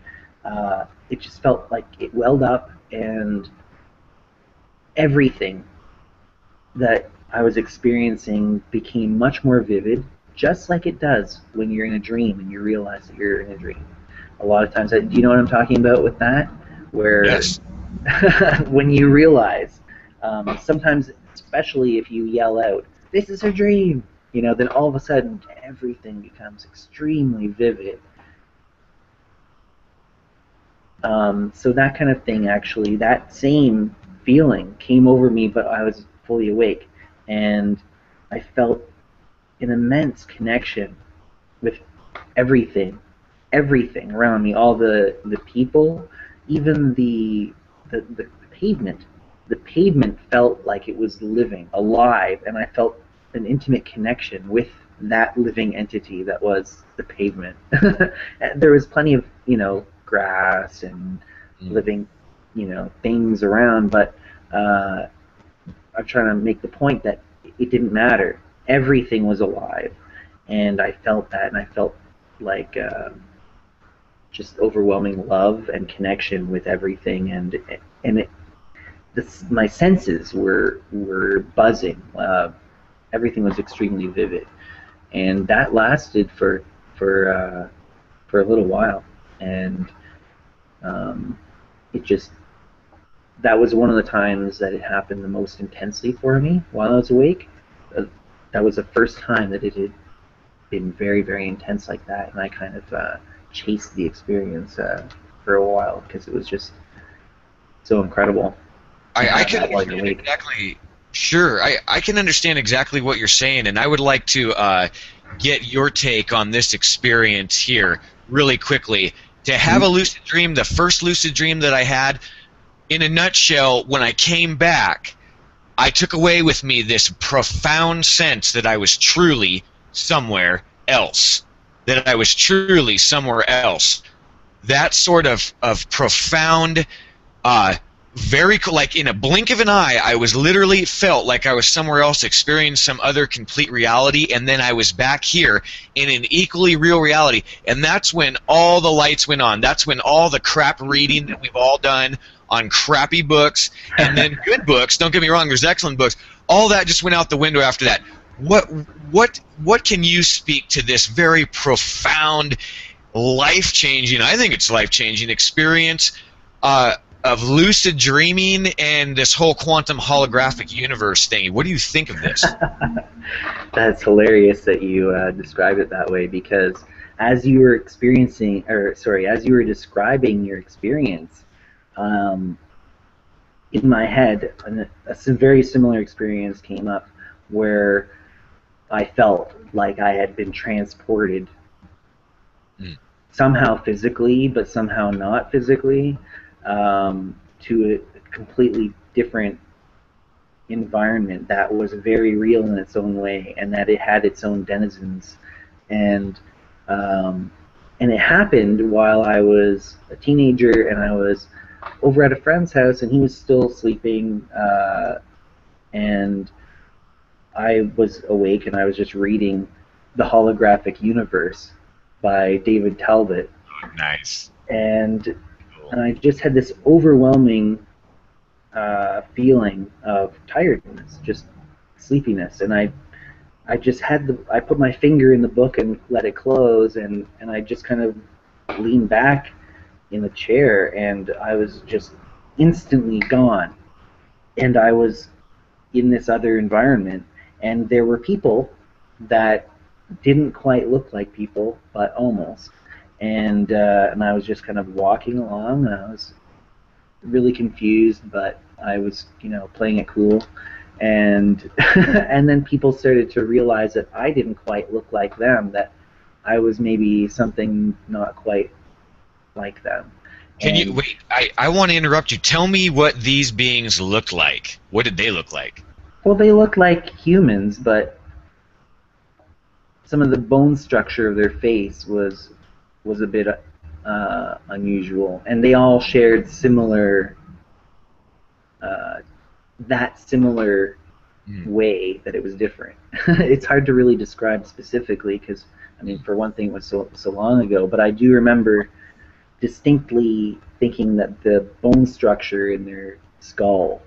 it just felt like it welled up, and everything that I was experiencing became much more vivid, just like it does when you're in a dream and you realize that you're in a dream. A lot of times, do you know what I'm talking about with that? Where Yes. when you realize, sometimes, especially if you yell out, "This is a dream," then all of a sudden everything becomes extremely vivid. So that kind of thing, actually, that same feeling came over me, but I was fully awake, and I felt an immense connection with everything around me, all the people, even the pavement. The pavement felt like it was living, alive, and I felt an intimate connection with that living entity that was the pavement. There was plenty of, grass and living, things around, but I'm trying to make the point that it didn't matter. Everything was alive, and I felt that, and I felt like just overwhelming love and connection with everything, and my senses were buzzing. Everything was extremely vivid, and that lasted for a little while, and that was one of the times that it happened the most intensely for me while I was awake. That was the first time that it had been very, very intense like that, and I kind of chased the experience for a while because it was just so incredible. I can understand exactly. Sure, I can understand exactly what you're saying, and I would like to get your take on this experience here really quickly. To have a lucid dream, the first lucid dream that I had, in a nutshell, when I came back, I took away with me this profound sense that I was truly somewhere else. That I was truly somewhere else. That sort of profound very like in a blink of an eye, I was literally felt like I was somewhere else, experiencing some other complete reality, and then I was back here in an equally real reality. And that's when all the lights went on. That's when all the crap reading that we've all done on crappy books, and then good books, don't get me wrong, there's excellent books, all that just went out the window after that. What can you speak to this very profound, life-changing, I think it's life-changing experience of lucid dreaming and this whole quantum holographic universe thing? What do you think of this? That's hilarious that you described it that way, because as you were as you were describing your experience, in my head, a very similar experience came up where I felt like I had been transported somehow physically, but somehow not physically, to a completely different environment that was very real in its own way, and that it had its own denizens, and it happened while I was a teenager, and I was over at a friend's house, and he was still sleeping, and I was awake, and I was just reading The Holographic Universe by David Talbot. Oh, nice. And I just had this overwhelming feeling of tiredness, just sleepiness, and I just had I put my finger in the book and let it close, and I just kind of leaned back in the chair, and I was just instantly gone, and I was in this other environment, and there were people that didn't quite look like people, but almost. And I was just kind of walking along, and I was really confused, but I was, playing it cool. And and then people started to realize that I didn't quite look like them, that I was maybe something not quite like them. Can you wait? I want to interrupt you. Tell me what these beings looked like. What did they look like? Well, they looked like humans, but some of the bone structure of their face was a bit unusual, and they all shared similar way that it was different. It's hard to really describe specifically because, for one thing, it was so long ago, but I do remember distinctly thinking that the bone structure in their skull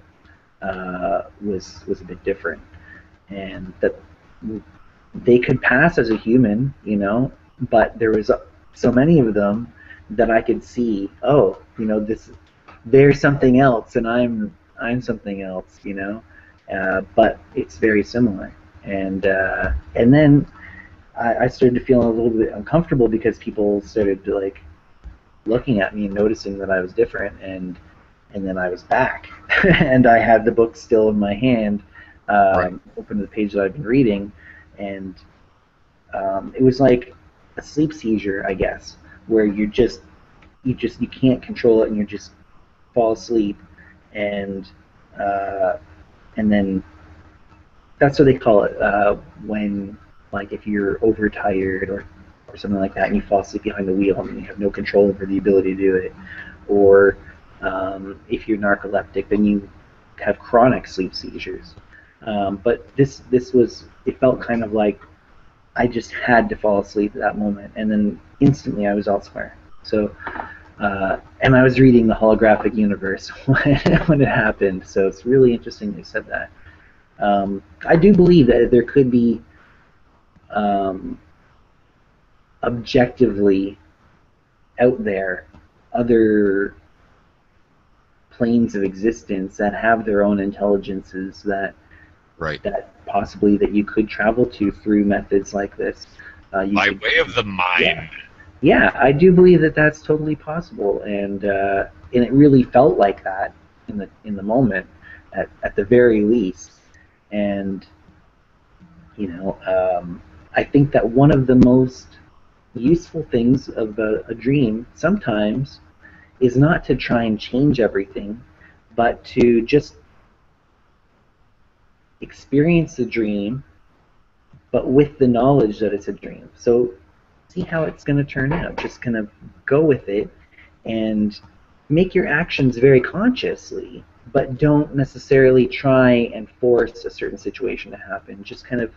was a bit different, and that they could pass as a human, but there was so many of them that I could see, they're something else, and I'm something else, but it's very similar. And then I started to feel a little bit uncomfortable because people started to looking at me and noticing that I was different, and then I was back, and I had the book still in my hand, open to the page that I've been reading, and it was like a sleep seizure, I guess, where you can't control it, and you just fall asleep, and then that's what they call it when, if you're overtired or something like that, and you fall asleep behind the wheel and you have no control over the ability to do it, or if you're narcoleptic, then you have chronic sleep seizures. But this was, it felt kind of like I just had to fall asleep at that moment, and then instantly I was elsewhere. So, and I was reading The Holographic Universe when it happened, so it's really interesting you said that. I do believe that there could be objectively out there other planes of existence that have their own intelligences that possibly that you could travel to through methods like this. By way of the mind. Yeah, I do believe that that's totally possible, and it really felt like that in the moment, at the very least. And I think that one of the most useful things of a dream sometimes is not to try and change everything, but to just experience the dream, but with the knowledge that it's a dream. So see how it's going to turn out. Just kind of go with it, and make your actions very consciously, but don't necessarily try and force a certain situation to happen. Just kind of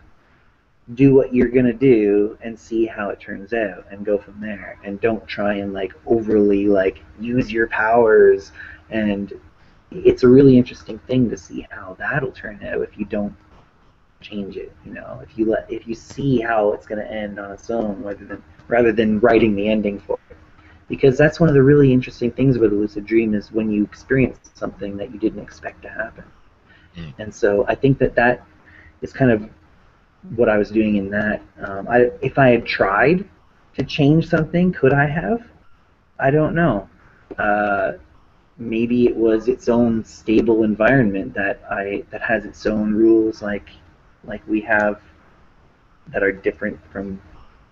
do what you're going to do and see how it turns out and go from there. And don't try and like overly like use your powers. And it's a really interesting thing to see how that'll turn out if you don't change it, you know, if you see how it's going to end on its own rather than writing the ending for it. Because that's one of the really interesting things about a lucid dream is when you experience something that you didn't expect to happen. And so I think that is kind of what I was doing in that. If I had tried to change something, could I have? I don't know. Maybe it was its own stable environment that has its own rules, like we have, that are different from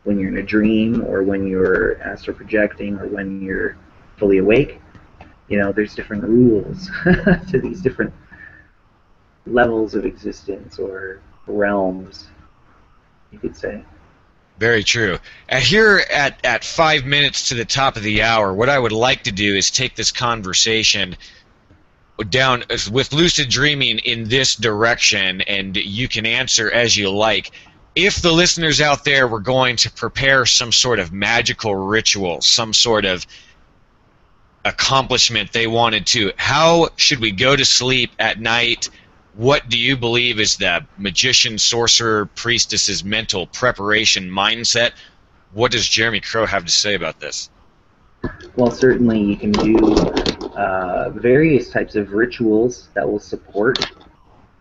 when you're in a dream or when you're astral projecting or when you're fully awake. You know, there's different rules to these different levels of existence or realms, you could say. Very true. Here at 5 minutes to the top of the hour, what I would like to do is take this conversation down with lucid dreaming in this direction, and you can answer as you like. If the listeners out there were going to prepare some sort of magical ritual, some sort of accomplishment they wanted to, how should we go to sleep at night? What do you believe is the magician, sorcerer, priestess's mental preparation mindset? What does Jeremy Crow have to say about this? Well, certainly you can do various types of rituals that will support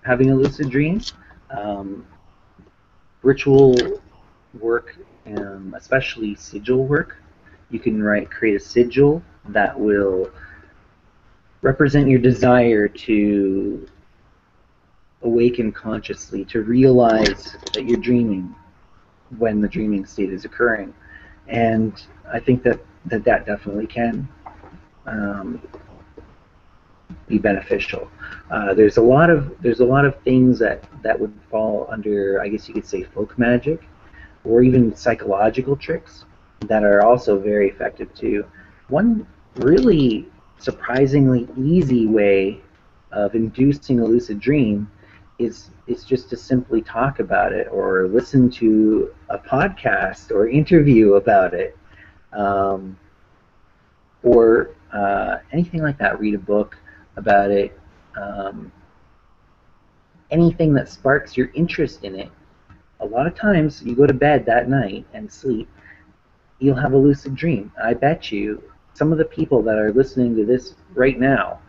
having a lucid dream. Ritual work, especially sigil work. You can create a sigil that will represent your desire to awaken consciously, to realize that you're dreaming when the dreaming state is occurring. And I think that definitely can be beneficial. There's a lot of things that would fall under, I guess you could say, folk magic, or even psychological tricks that are also very effective too. One really surprisingly easy way of inducing a lucid dream is just to simply talk about it, or listen to a podcast or interview about it, or anything like that. Read a book about it. Anything that sparks your interest in it. A lot of times you go to bed that night and sleep, you'll have a lucid dream. I bet you some of the people that are listening to this right now,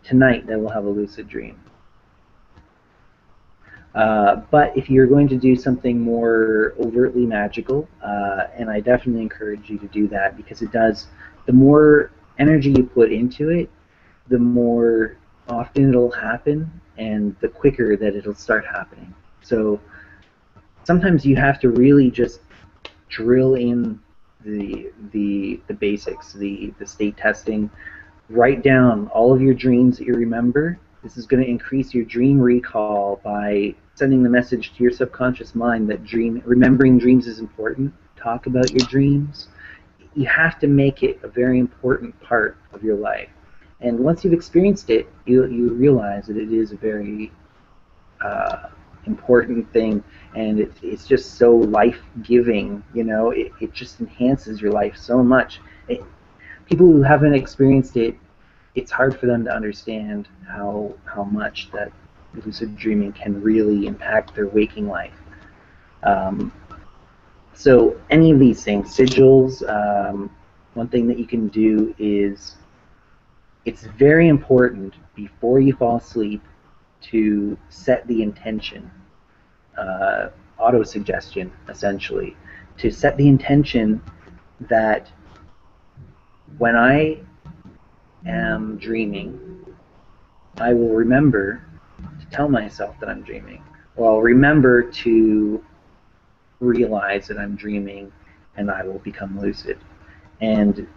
tonight, they will have a lucid dream. But if you're going to do something more overtly magical, and I definitely encourage you to do that, because it does, the more energy you put into it, the more often it'll happen, and the quicker that it'll start happening. So sometimes you have to really just drill in the basics, the state testing. Write down all of your dreams that you remember. This is going to increase your dream recall by sending the message to your subconscious mind that remembering dreams is important. Talk about your dreams. You have to make it a very important part of your life. And once you've experienced it, you realize that it is a very important thing, and it's just so life-giving. You know, it just enhances your life so much. People who haven't experienced it, it's hard for them to understand how much that lucid dreaming can really impact their waking life. So any of these things, sigils, one thing that you can do is, it's very important before you fall asleep to set the intention, auto-suggestion essentially, to set the intention that when I am dreaming, I will remember to tell myself that I'm dreaming, or I'll remember to realize that I'm dreaming, and I will become lucid. And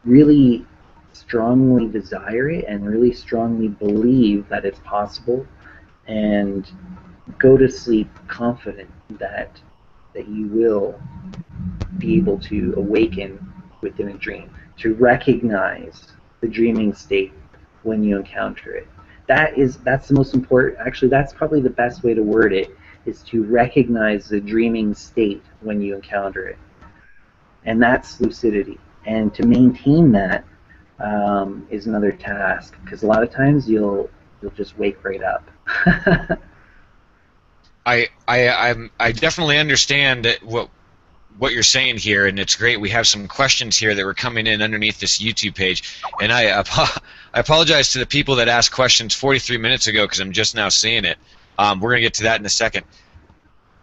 really strongly desire it, and really strongly believe that it's possible, and go to sleep confident that you will be able to awaken within a dream, to recognize the dreaming state when you encounter it. That's the most important. Actually, that's probably the best way to word it, is to recognize the dreaming state when you encounter it. And that's lucidity. And to maintain that is another task, because a lot of times you'll just wake right up. I definitely understand what you're saying here, and it's great. We have some questions here that were coming in underneath this YouTube page, and I apologize to the people that asked questions 43 minutes ago because I'm just now seeing it. We're going to get to that in a second.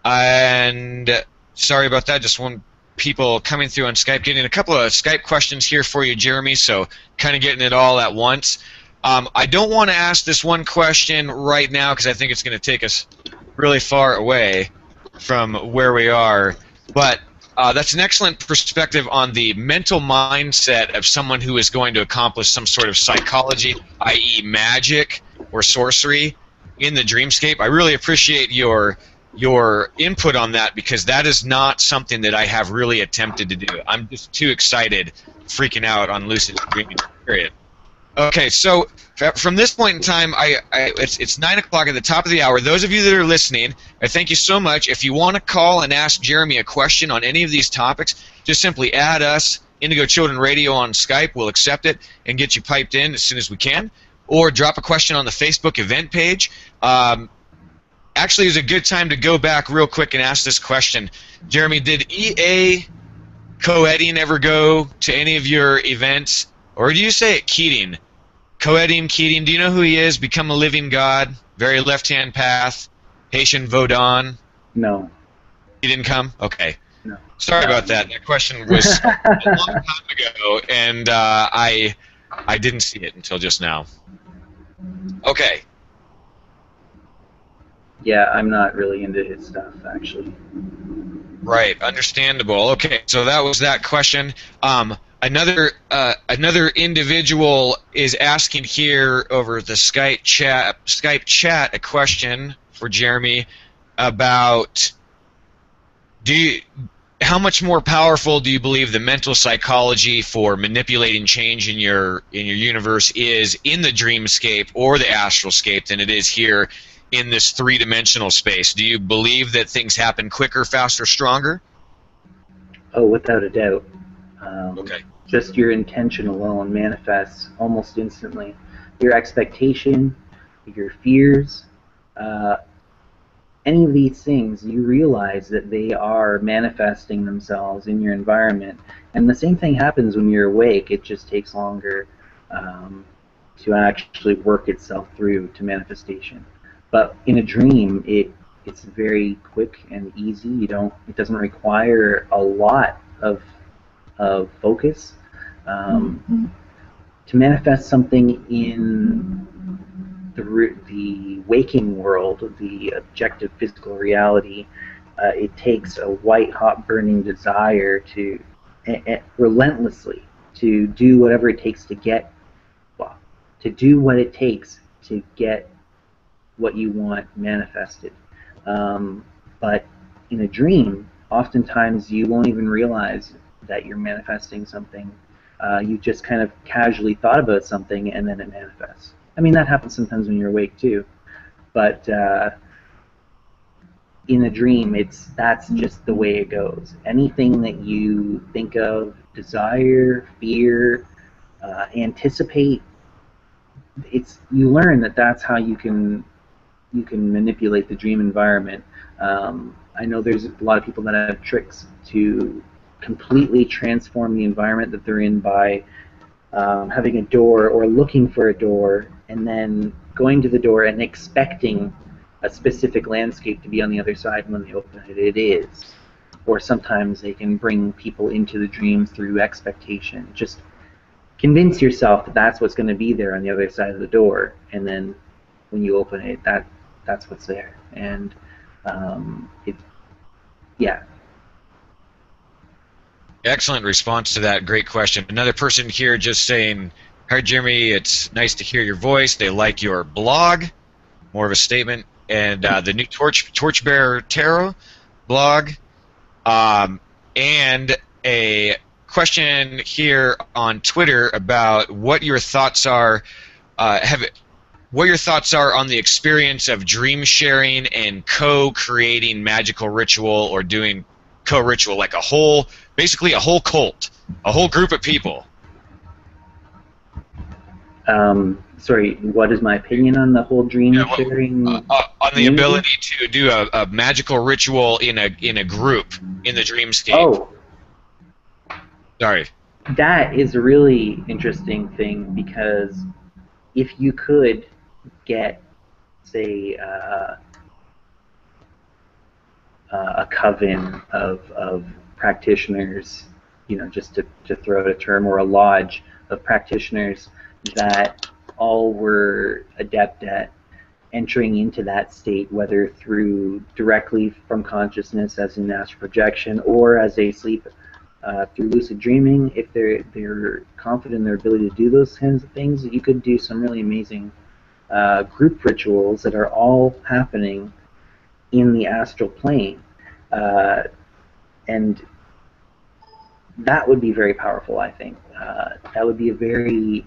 And sorry about that. Just one people coming through on Skype, getting a couple of Skype questions here for you, Jeremy, so kind of getting it all at once. I don't want to ask this one question right now because I think it's going to take us really far away from where we are, but that's an excellent perspective on the mental mindset of someone who is going to accomplish some sort of psychology, i.e. magic or sorcery in the dreamscape. I really appreciate your input on that, because that is not something that I have really attempted to do. I'm just too excited, freaking out on lucid dreaming, period. Okay, so from this point in time, it's 9 o'clock at the top of the hour. Those of you that are listening, I thank you so much. If you want to call and ask Jeremy a question on any of these topics, just simply add us, Indigo Children Radio, on Skype. We'll accept it and get you piped in as soon as we can. Or drop a question on the Facebook event page. Actually, it's a good time to go back real quick and ask this question. Jeremy, did E.A. Coedding ever go to any of your events? Or do you say it Keating? Coedding, Keating, do you know who he is? Become a Living God, Very Left-Hand Path, Haitian Vaudin? No. He didn't come? Okay. No. Sorry about that. That question was a long time ago, and I didn't see it until just now. Okay. Yeah, I'm not really into his stuff, actually. Right, understandable. Okay, so that was that question. Another individual is asking here over the Skype chat a question for Jeremy about how much more powerful do you believe the mental psychology for manipulating change in your universe is in the dreamscape or the astralscape than it is here in this three-dimensional space? Do you believe that things happen quicker, faster, stronger? Oh, without a doubt. Okay. Just your intention alone manifests almost instantly. Your expectation, your fears, any of these things, you realize that they are manifesting themselves in your environment. And the same thing happens when you're awake. It just takes longer to actually work itself through to manifestation. But in a dream, it's very quick and easy. It doesn't require a lot of focus. To manifest something in the waking world, the objective physical reality, it takes a white-hot burning desire to relentlessly to do whatever it takes to get what you want manifested. But in a dream, oftentimes you won't even realize that you're manifesting something. You just kind of casually thought about something and then it manifests. I mean, that happens sometimes when you're awake too. But in a dream, that's just the way it goes. Anything that you think of, desire, fear, anticipate, you learn that that's how you can manipulate the dream environment. I know there's a lot of people that have tricks to completely transform the environment that they're in by having a door or looking for a door and then going to the door and expecting a specific landscape to be on the other side, and when they open it, it is. Or sometimes they can bring people into the dream through expectation. Just convince yourself that that's what's going to be there on the other side of the door, and then when you open it, that's what's there. And yeah. Excellent response to that. Great question. Another person here just saying, "Hi Jeremy, it's nice to hear your voice. They like your blog." More of a statement. And the new Torchbearer Tarot blog. And a question here on Twitter about what your thoughts are. What your thoughts are on the experience of dream sharing and co-creating magical ritual, or doing co-ritual, like basically a whole cult, a whole group of people. Sorry, what is my opinion on the whole dream sharing? On the ability to do a magical ritual in a group in the dreamscape. Oh. Sorry. That is a really interesting thing, because if you could get, say, a coven of practitioners, just to throw out a term, or a lodge of practitioners that all were adept at entering into that state, whether through directly from consciousness as in astral projection, or as a sleep through lucid dreaming. If they're confident in their ability to do those kinds of things, you could do some really amazing group rituals that are all happening in the astral plane, and that would be very powerful. I think that would be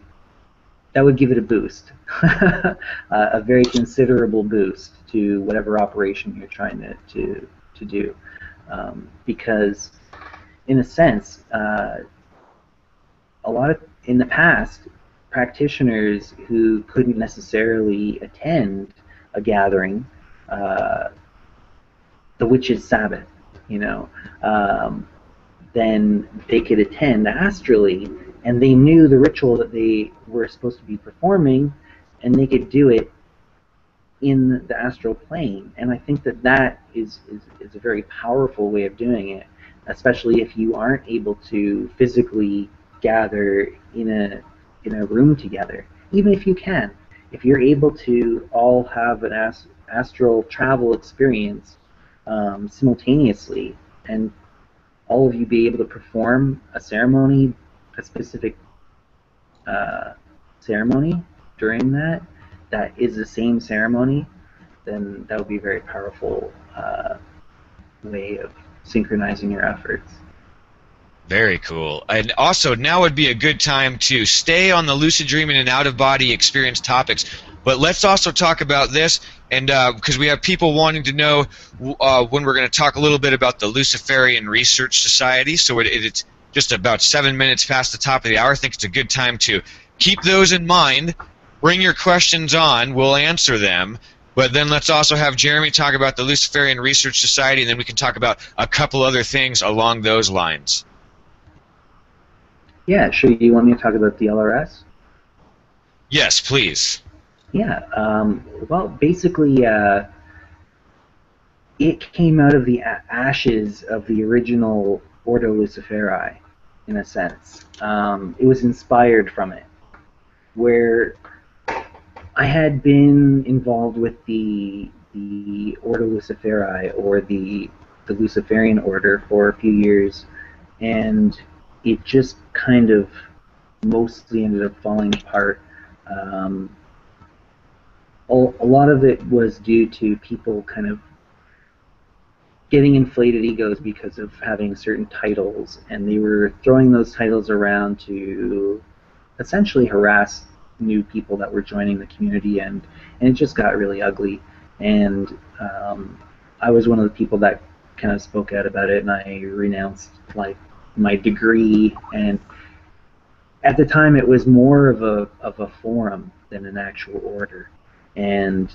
that would give it a boost, a very considerable boost to whatever operation you're trying to do, because in a sense, a lot of, in the past, practitioners who couldn't necessarily attend a gathering, the witches' Sabbath, then they could attend astrally, and they knew the ritual that they were supposed to be performing, and they could do it in the astral plane. And I think that is a very powerful way of doing it, especially if you aren't able to physically gather in a room together. Even if you can, if you're able to all have an astral travel experience simultaneously, and all of you be able to perform a ceremony, a specific ceremony during that is the same ceremony, then that would be a very powerful way of synchronizing your efforts. Very cool. And also, now would be a good time to stay on the lucid dreaming and out-of-body experience topics. But let's also talk about this, and because we have people wanting to know when we're going to talk a little bit about the Luciferian Research Society. So it's just about 7 minutes past the top of the hour. I think it's a good time to keep those in mind. Bring your questions on. We'll answer them. But then let's also have Jeremy talk about the Luciferian Research Society, and then we can talk about a couple other things along those lines. Yeah, sure. You want me to talk about the LRS? Yes, please. Yeah. Well, basically, it came out of the ashes of the original Ordo Luciferi, in a sense. It was inspired from it, where I had been involved with the Ordo Luciferi, or the Luciferian Order, for a few years, and it just kind of mostly ended up falling apart. A lot of it was due to people kind of getting inflated egos because of having certain titles, and they were throwing those titles around to essentially harass new people that were joining the community, and it just got really ugly. And I was one of the people that kind of spoke out about it, and I renounced my degree. And at the time, it was more of a forum than an actual order. And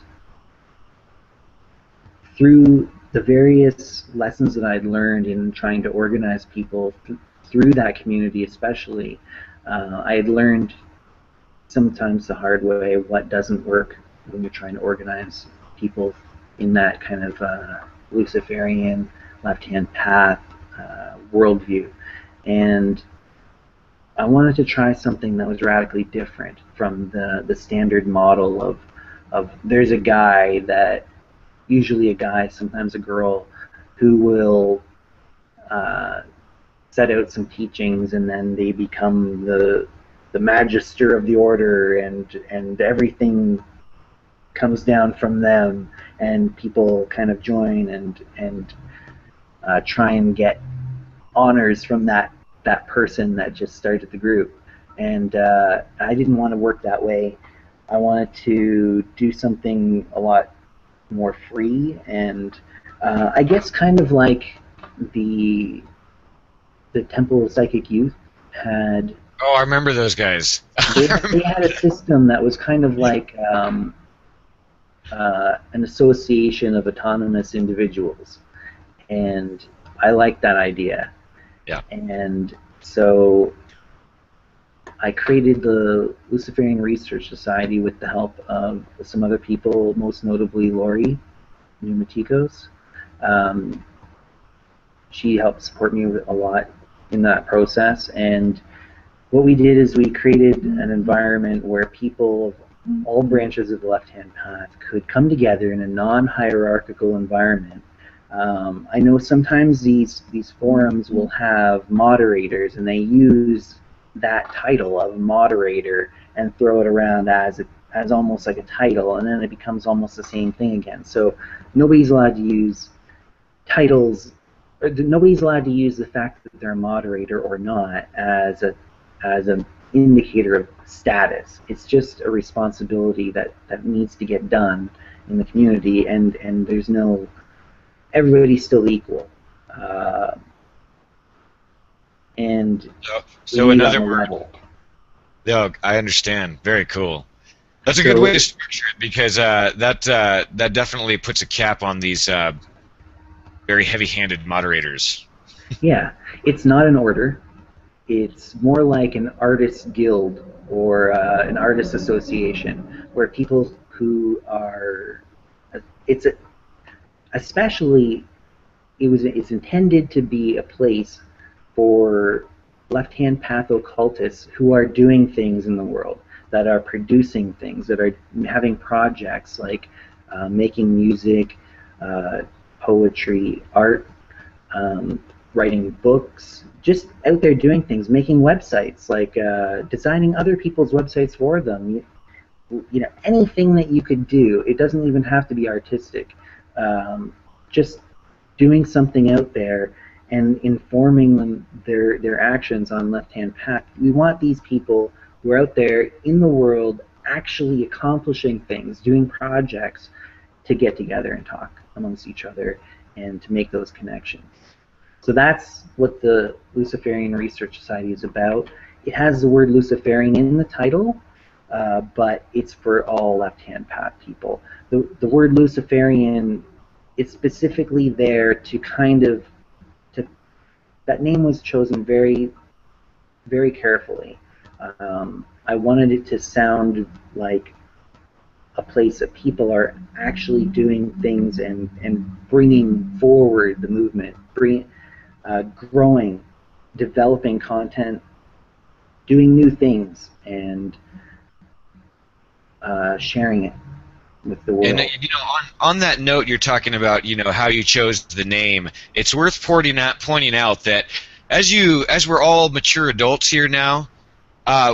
through the various lessons that I'd learned in trying to organize people through that community, especially, I had learned sometimes the hard way what doesn't work when you're trying to organize people in that kind of Luciferian left-hand path worldview. And I wanted to try something that was radically different from the standard model of there's a guy that, usually a guy, sometimes a girl, who will set out some teachings, and then they become the magister of the order, and everything comes down from them, and people kind of join and try and get honors from that that person that just started the group. And I didn't want to work that way. I wanted to do something a lot more free, and I guess kind of like the Temple of Psychic Youth had. Oh, I remember those guys. They had a system that was kind of like an association of autonomous individuals, and I liked that idea. Yeah. And so I created the Luciferian Research Society with the help of some other people, most notably Lori Pneumatikos. She helped support me a lot in that process, and what we did is we created an environment where people of all branches of the left-hand path could come together in a non-hierarchical environment. I know sometimes these forums will have moderators, and they use that title of moderator and throw it around as almost like a title, and then it becomes almost the same thing again. So nobody's allowed to use titles, or nobody's allowed to use the fact that they're a moderator or not as an indicator of status. It's just a responsibility that needs to get done in the community, and there's no, everybody's still equal. And so in other words, no, I understand. Very cool. That's a good way to structure it, because that definitely puts a cap on these very heavy-handed moderators. Yeah, it's not an order. It's more like an artist guild or an artist association, where people who are, it's intended to be a place for left-hand path occultists who are doing things in the world, that are producing things, that are having projects like making music, poetry, art, writing books, just out there doing things, making websites, like designing other people's websites for them. You know, anything that you could do. It doesn't even have to be artistic. Just doing something out there and informing them their actions on left-hand path. We want these people who are out there in the world actually accomplishing things, doing projects, to get together and talk amongst each other and to make those connections. So that's what the Luciferian Research Society is about. It has the word Luciferian in the title, but it's for all left-hand path people. The word Luciferian is specifically there to kind of, that name was chosen very, very carefully. I wanted it to sound like a place that people are actually doing things and bringing forward the movement, growing, developing content, doing new things, and sharing it with the world. And you know, on that note, you're talking about, you know, how you chose the name. It's worth pointing out that as we're all mature adults here now,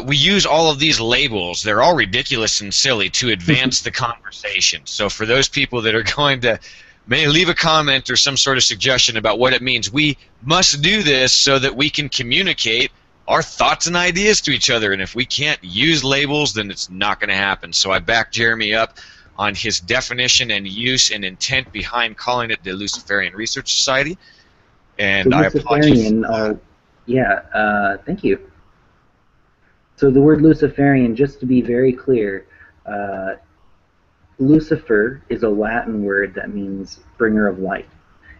we use all of these labels. They're all ridiculous and silly to advance the conversation. So for those people that are going to may leave a comment or some sort of suggestion about what it means, we must do this so that we can communicate our thoughts and ideas to each other. And if we can't use labels, then it's not going to happen. So I back Jeremy up on his definition and use and intent behind calling it the Luciferian Research Society. And I apologize. Thank you. So the word Luciferian, just to be very clear, Lucifer is a Latin word that means bringer of light.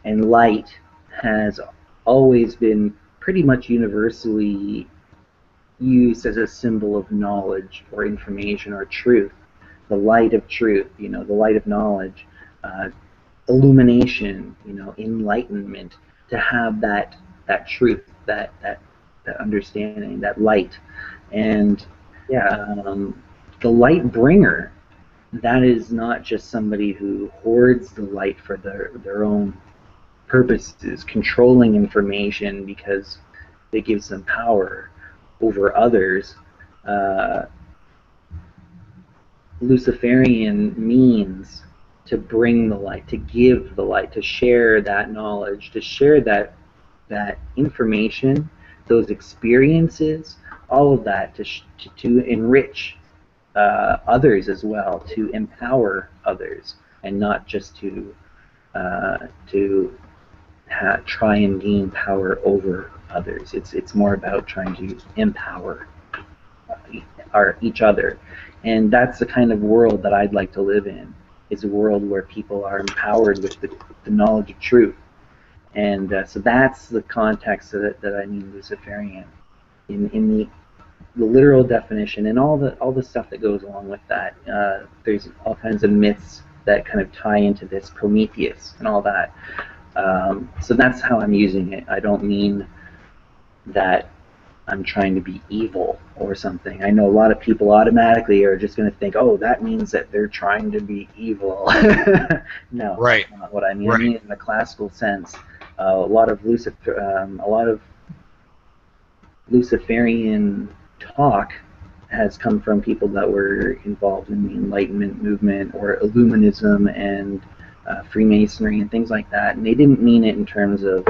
And light has always been pretty much universally used as a symbol of knowledge or information or truth. The light of truth, you know, the light of knowledge, illumination, you know, enlightenment, to have that truth, that understanding, that light. And the light bringer, that is not just somebody who hoards the light for their own purposes, controlling information because it gives them power over others. Luciferian means to bring the light, to give the light, to share that knowledge, to share that information those experiences, all of that to enrich others as well, to empower others, and not just to try and gain power over others. It's more about trying to empower each other, and that's the kind of world that I'd like to live in. Is a world where people are empowered with the knowledge of truth, and so that's the context that I mean Luciferian, in the literal definition, and all the stuff that goes along with that. There's all kinds of myths that kind of tie into this, Prometheus and all that. So that's how I'm using it. I don't mean that I'm trying to be evil or something. I know a lot of people automatically are just going to think, oh, that means that they're trying to be evil. No, right. That's not what I mean. Right. I mean it in the classical sense. A lot of Luciferian talk has come from people that were involved in the Enlightenment movement or Illuminism and Freemasonry and things like that, and they didn't mean it in terms of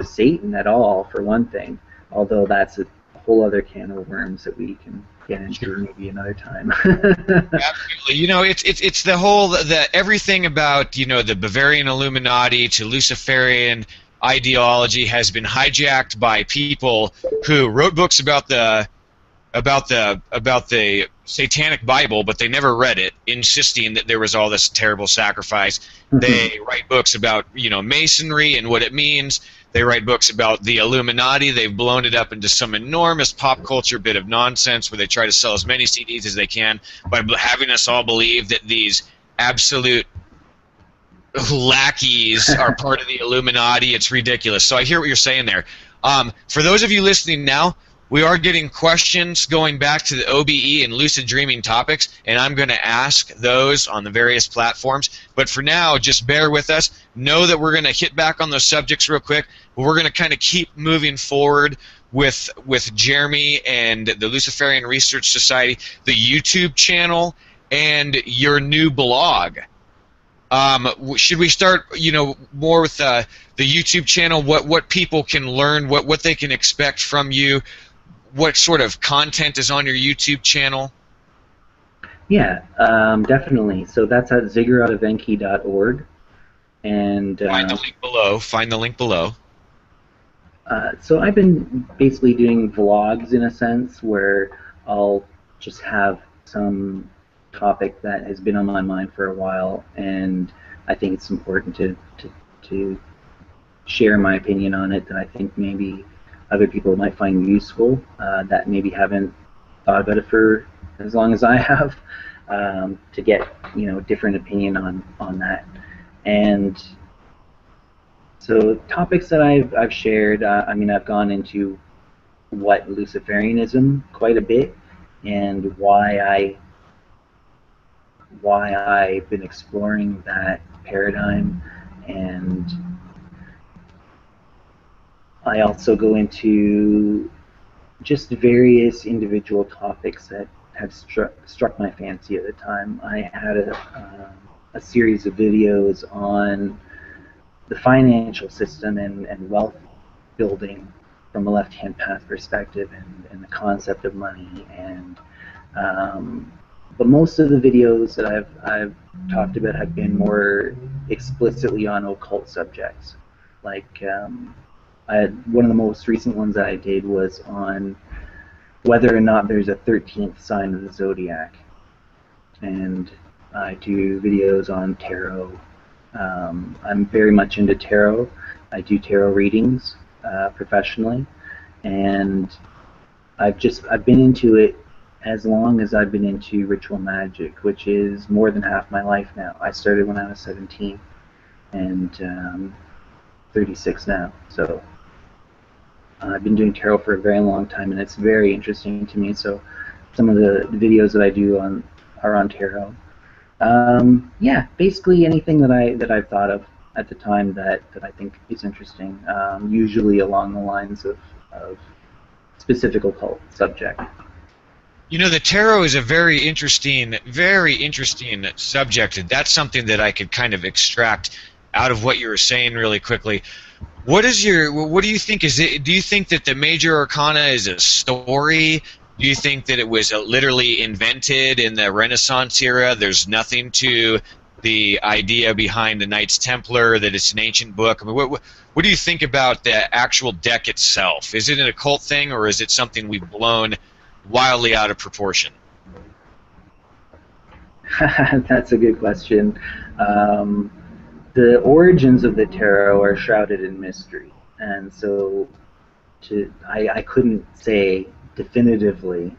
Satan at all, for one thing. Although that's a whole other can of worms that we can get into maybe another time. Absolutely. You know, it's the whole everything about, you know, the Bavarian Illuminati to Luciferian ideology has been hijacked by people who wrote books about the Satanic Bible, but they never read it, insisting that there was all this terrible sacrifice. Mm-hmm. They write books about, you know, Masonry and what it means. They write books about the Illuminati. They've blown it up into some enormous pop culture bit of nonsense where they try to sell as many CDs as they can by having us all believe that these absolute lackeys are part of the Illuminati. It's ridiculous. So I hear what you're saying there. For those of you listening now, we are getting questions going back to the OBE and lucid dreaming topics, and I'm going to ask those on the various platforms. But for now, just bear with us. Know that we're going to hit back on those subjects real quick, but we're going to kind of keep moving forward with Jeremy and the Luciferian Research Society, the YouTube channel, and your new blog. Should we start, you know, more with the YouTube channel? What people can learn, what they can expect from you? What sort of content is on your YouTube channel? Yeah, definitely. So that's at zigguratavenki.org. And find the link below. Find the link below. So I've been basically doing vlogs in a sense where I'll just have some topic that has been on my mind for a while, and I think it's important to share my opinion on it that I think maybe other people might find useful that maybe haven't thought about it for as long as I have, to get, you know, different opinion on that. And so topics that I've shared, I mean, I've gone into what Luciferianism quite a bit and why I've been exploring that paradigm, and I also go into just various individual topics that have struck my fancy at the time. I had a series of videos on the financial system and wealth building from a left-hand path perspective, and the concept of money, and but most of the videos that I've talked about have been more explicitly on occult subjects. Like one of the most recent ones that I did was on whether or not there's a 13th sign of the zodiac, and I do videos on tarot. I'm very much into tarot. I do tarot readings professionally, and I've been into it as long as I've been into ritual magic, which is more than half my life now. I started when I was 17, and 36 now. So I've been doing tarot for a very long time, and it's very interesting to me. So some of the videos that I do are on tarot. Yeah, basically anything that I've thought of at the time that I think is interesting, usually along the lines of specific occult subject. You know, the tarot is a very interesting subject, and that's something that I could kind of extract out of what you were saying really quickly. What do you think is it? Do you think that the major arcana is a story? Do you think that it was literally invented in the Renaissance era? There's nothing to the idea behind the Knights Templar, that it's an ancient book. I mean, what do you think about the actual deck itself? Is it an occult thing, or is it something we've blown wildly out of proportion? That's a good question. The origins of the tarot are shrouded in mystery, and so I couldn't say definitively,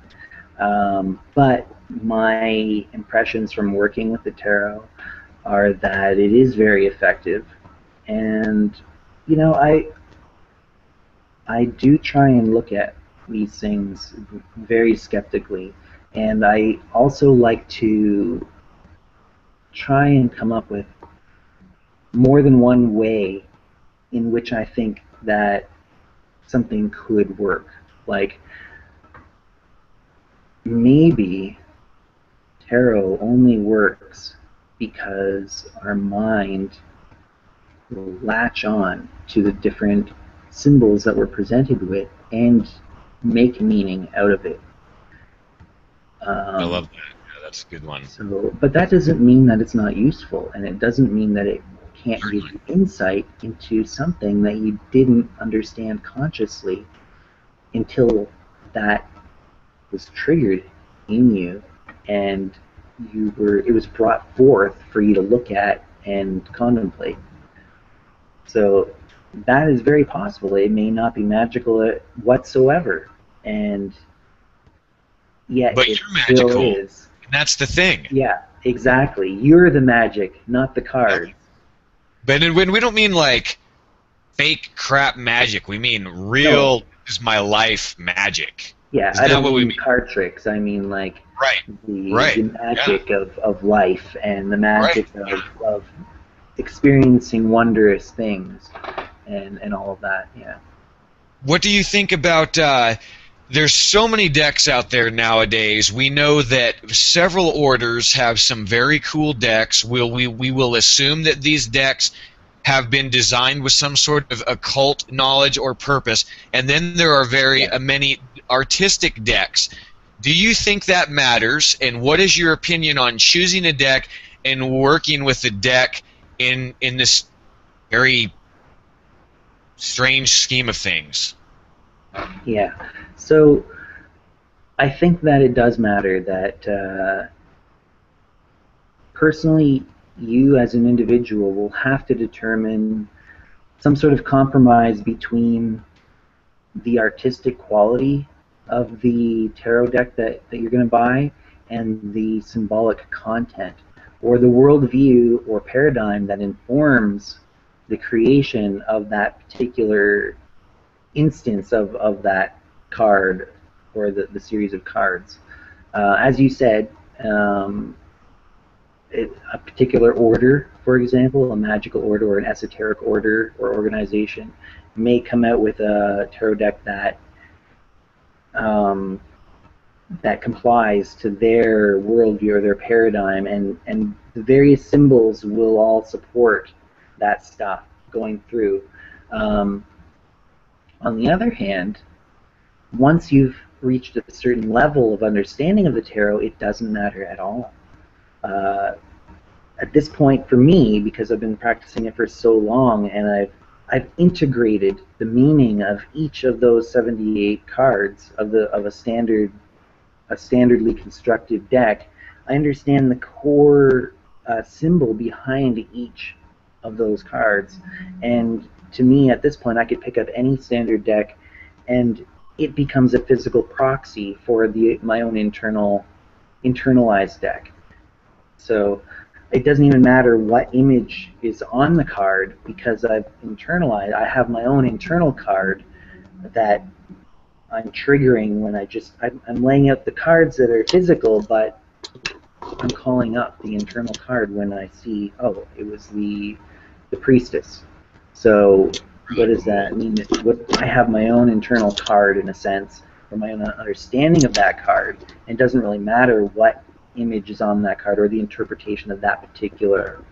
but my impressions from working with the tarot are that it is very effective, and you know, I do try and look at these things very skeptically, and I also like to try and come up with more than one way in which I think that something could work. Like, maybe tarot only works because our mind will latch on to the different symbols that we're presented with and make meaning out of it. I love that. Yeah, that's a good one. So, but that doesn't mean that it's not useful, and it doesn't mean that it can't give you insight into something that you didn't understand consciously until that was triggered in you, and it was brought forth for you to look at and contemplate. So that is very possible. It may not be magical whatsoever, and yet but it you're magical. still is. And that's the thing. Yeah, exactly. You're the magic, not the cards. But when we don't mean like fake crap magic, we mean real, this is my life magic. Yeah, I don't mean card tricks. I mean like the magic of life and the magic of experiencing wondrous things and all of that. Yeah. What do you think about? There's so many decks out there nowadays. We know that several orders have some very cool decks. We will assume that these decks have been designed with some sort of occult knowledge or purpose, and then there are many artistic decks. Do you think that matters, and what is your opinion on choosing a deck and working with the deck in this very strange scheme of things? Yeah, so I think that it does matter that personally you as an individual will have to determine some sort of compromise between the artistic quality of the tarot deck that you're going to buy and the symbolic content or the worldview or paradigm that informs the creation of that particular instance of that card or the series of cards. As you said, a particular order, for example, a magical order or an esoteric order or organization, may come out with a tarot deck that that complies to their worldview or their paradigm, and the various symbols will all support that stuff going through. On the other hand, once you've reached a certain level of understanding of the tarot, it doesn't matter at all. At this point, for me, because I've been practicing it for so long, and I've integrated the meaning of each of those 78 cards of a standardly constructed deck, I understand the core symbol behind each of those cards. And to me, at this point, I could pick up any standard deck, and it becomes a physical proxy for my own internalized deck. So it doesn't even matter what image is on the card, because I've internalized. I have my own internal card that I'm triggering when I'm laying out the cards that are physical, but I'm calling up the internal card when I see, oh, it was the priestess. So what does that mean? I have my own internal card, in a sense, or my own understanding of that card. It doesn't really matter what image is on that card or the interpretation of that particular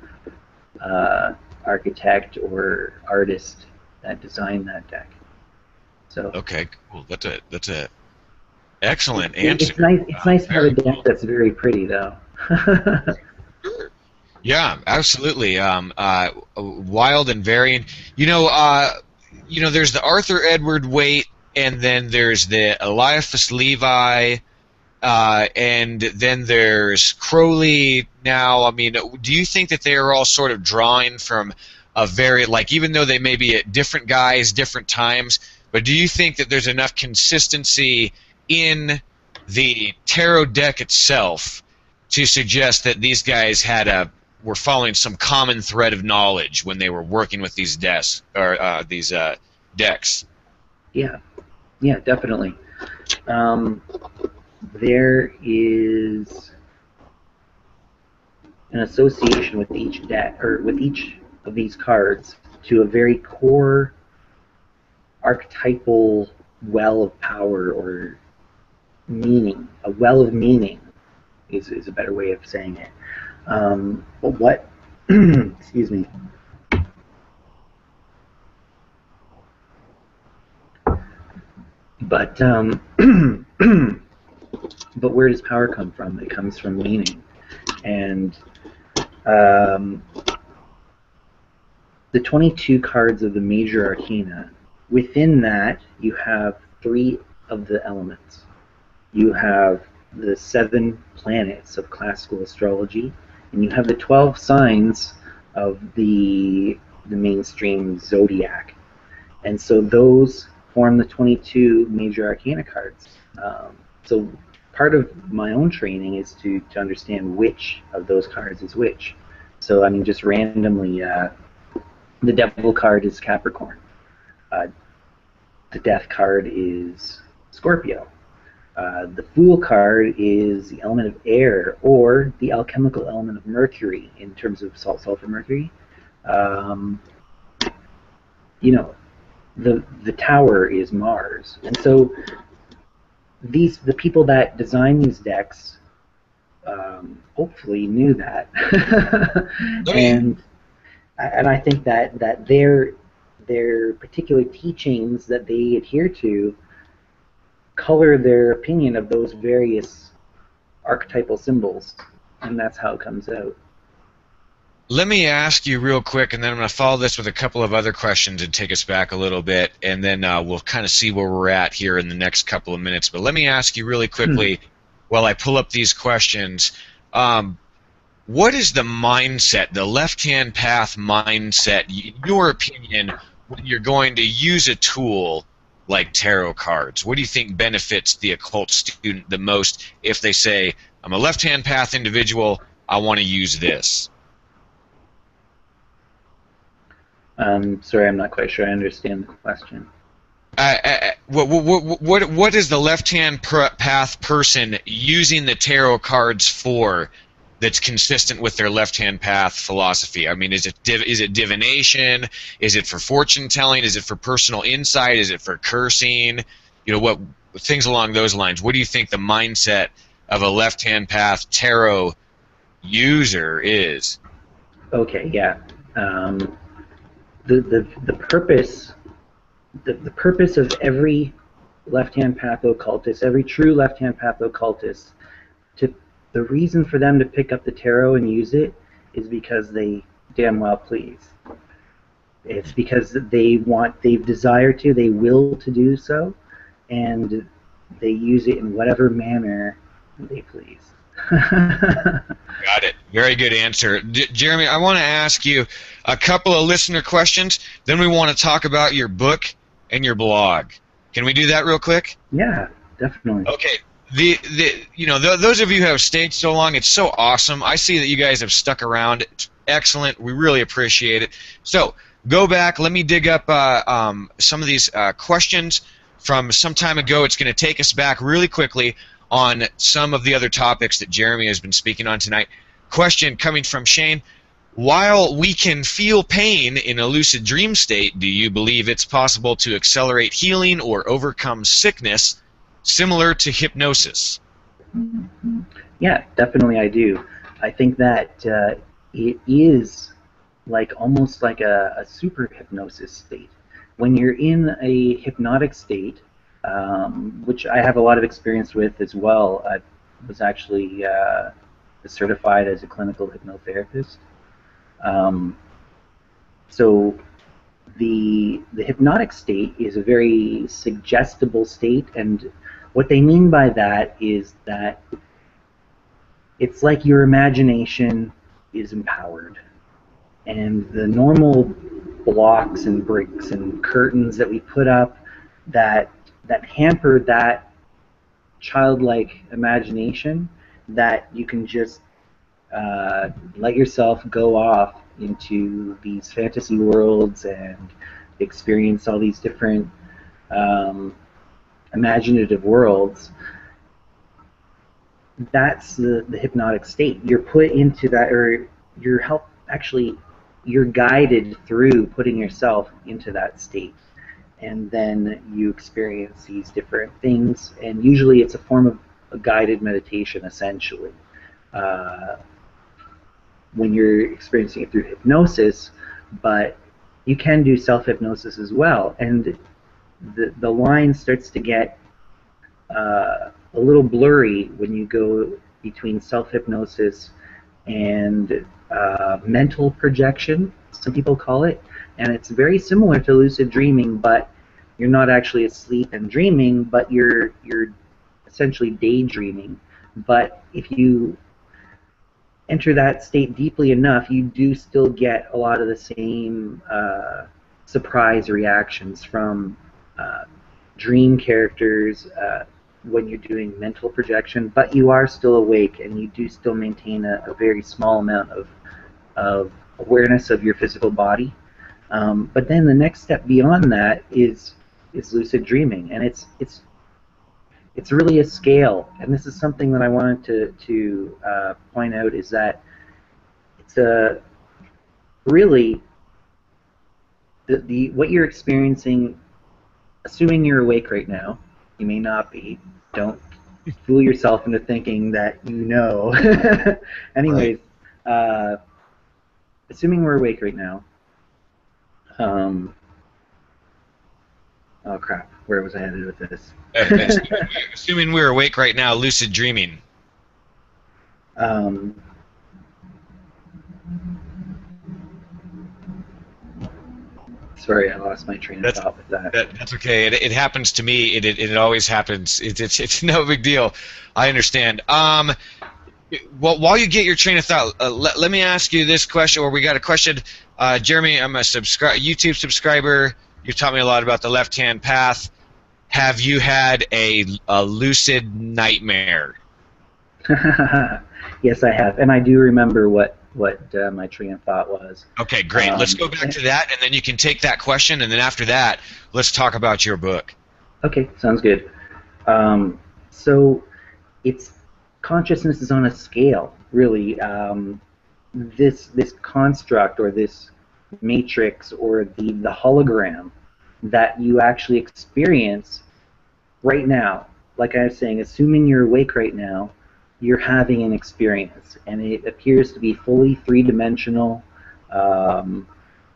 architect or artist that designed that deck. So Okay, cool. That's a excellent it's answer. nice. It's nice to have a Very deck cool. that's very pretty, though. Yeah, absolutely. Wild and varying. There's the Arthur Edward Waite, and then there's the Eliphas Levi, and then there's Crowley. Now, I mean, do you think that they are all sort of drawing from a very, like, even though they may be at different guys, different times, but do you think that there's enough consistency in the tarot deck itself to suggest that these guys were following some common thread of knowledge when they were working with these decks? Yeah, definitely. There is an association with each deck, or with each of these cards, to a very core archetypal well of power or meaning. A well of meaning is a better way of saying it. But what? Excuse me. But but where does power come from? It comes from meaning, and the 22 cards of the major arcana. Within that, you have 3 of the elements. You have the 7 planets of classical astrology, and you have the 12 signs of the mainstream zodiac. And so those form the 22 major arcana cards. So part of my own training is to understand which of those cards is which. So, I mean, just randomly, the Devil card is Capricorn. The Death card is Scorpio. The Fool card is the element of air, or the alchemical element of Mercury, in terms of salt, sulfur, Mercury. The Tower is Mars. And so the people that designed these decks hopefully knew that. and I think that their particular teachings that they adhere to color their opinion of those various archetypal symbols, and that's how it comes out. Let me ask you real quick, and then I'm going to follow this with a couple of other questions and take us back a little bit, and then we'll kind of see where we're at here in the next couple of minutes. But let me ask you really quickly, while I pull up these questions, what is the mindset, the left-hand path mindset, in your opinion, when you're going to use a tool like tarot cards? What do you think benefits the occult student the most if they say, I'm a left-hand path individual, I want to use this? Sorry, I'm not quite sure I understand the question. What is the left-hand path person using the tarot cards for that's consistent with their left-hand path philosophy? I mean, is it divination? Is it for fortune telling? Is it for personal insight? Is it for cursing? What things along those lines? What do you think the mindset of a left-hand path tarot user is? Okay, yeah. The purpose of every left-hand path occultist, every true left-hand path occultist, the reason for them to pick up the tarot and use it is because they damn well please. It's because they desire to, they will to do so, and they use it in whatever manner they please. Got it. Very good answer. Jeremy, I want to ask you a couple of listener questions, then we want to talk about your book and your blog. Can we do that real quick? Yeah, definitely. Okay. Those of you who have stayed so long, it's so awesome. I see that you guys have stuck around. It's excellent. We really appreciate it. So go back. Let me dig up some of these questions from some time ago. It's going to take us back really quickly on some of the other topics that Jeremy has been speaking on tonight. Question coming from Shane. While we can feel pain in a lucid dream state, do you believe it's possible to accelerate healing or overcome sickness similar to hypnosis? Yeah, definitely I do. I think that it is almost like a super hypnosis state. when you're in a hypnotic state, which I have a lot of experience with as well. I was actually certified as a clinical hypnotherapist. So the hypnotic state is a very suggestible state, and what they mean by that is that it's like your imagination is empowered, and the normal blocks and bricks and curtains that we put up that hamper that childlike imagination, that you can just let yourself go off into these fantasy worlds and experience all these different imaginative worlds. That's the hypnotic state. You're put into that, or you're guided through putting yourself into that state, and then you experience these different things, and usually it's a form of a guided meditation, essentially. When you're experiencing it through hypnosis, but you can do self-hypnosis as well, and the line starts to get a little blurry when you go between self-hypnosis and mental projection, some people call it, and it's very similar to lucid dreaming, but you're not actually asleep and dreaming, but you're essentially daydreaming. But if you enter that state deeply enough, you do still get a lot of the same surprise reactions from dream characters when you're doing mental projection, but you are still awake, and you do still maintain a very small amount of awareness of your physical body. But then the next step beyond that is lucid dreaming, and it's really a scale, and this is something that I wanted to point out, is that it's really what you're experiencing, assuming you're awake right now. You may not be. Don't fool yourself into thinking that you know. Anyways, assuming we're awake right now. Oh crap! Where was I headed with this? Assuming we're awake right now, lucid dreaming. Sorry, I lost my train of thought with that. That's okay. It happens to me. It always happens. It's no big deal. I understand. Well, while you get your train of thought, let me ask you this question, or we got a question. Jeremy, I'm a YouTube subscriber. You taught me a lot about the left-hand path. Have you had a lucid nightmare? Yes, I have, and I do remember what my train of thought was. Okay, great. Let's go back to that, and then you can take that question, and then after that, let's talk about your book. Okay, sounds good. So, consciousness is on a scale, really. This construct, or this matrix, or the hologram that you actually experience right now, like I was saying, assuming you're awake right now, you're having an experience, and it appears to be fully three-dimensional.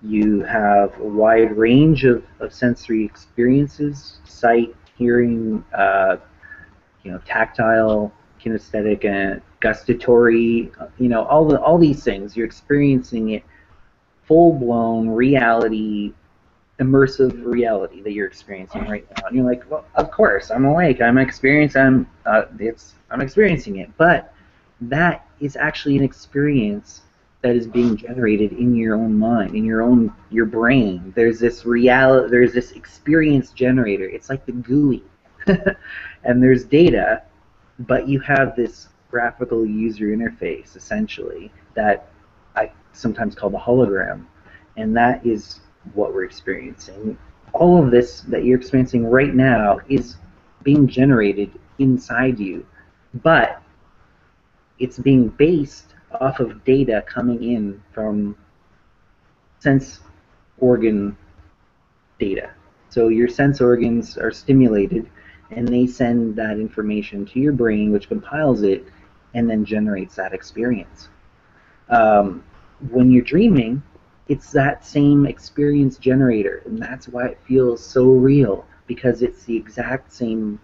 You have a wide range of sensory experiences: sight, hearing, tactile, kinesthetic, and gustatory. All these things. You're experiencing it, full-blown reality, immersive reality that you're experiencing right now, and you're like, well, of course, I'm awake. I'm experiencing it, but that is actually an experience that is being generated in your own mind, in your brain. There's this reality. There's this experience generator. It's like the GUI, and there's data, but you have this graphical user interface, essentially, that I sometimes call the hologram, and that is what we're experiencing. All of this that you're experiencing right now is being generated inside you, but it's being based off of data coming in from sense organ data. So your sense organs are stimulated, and they send that information to your brain, which compiles it and then generates that experience. When you're dreaming, it's that same experience generator, and that's why it feels so real, because it's the exact same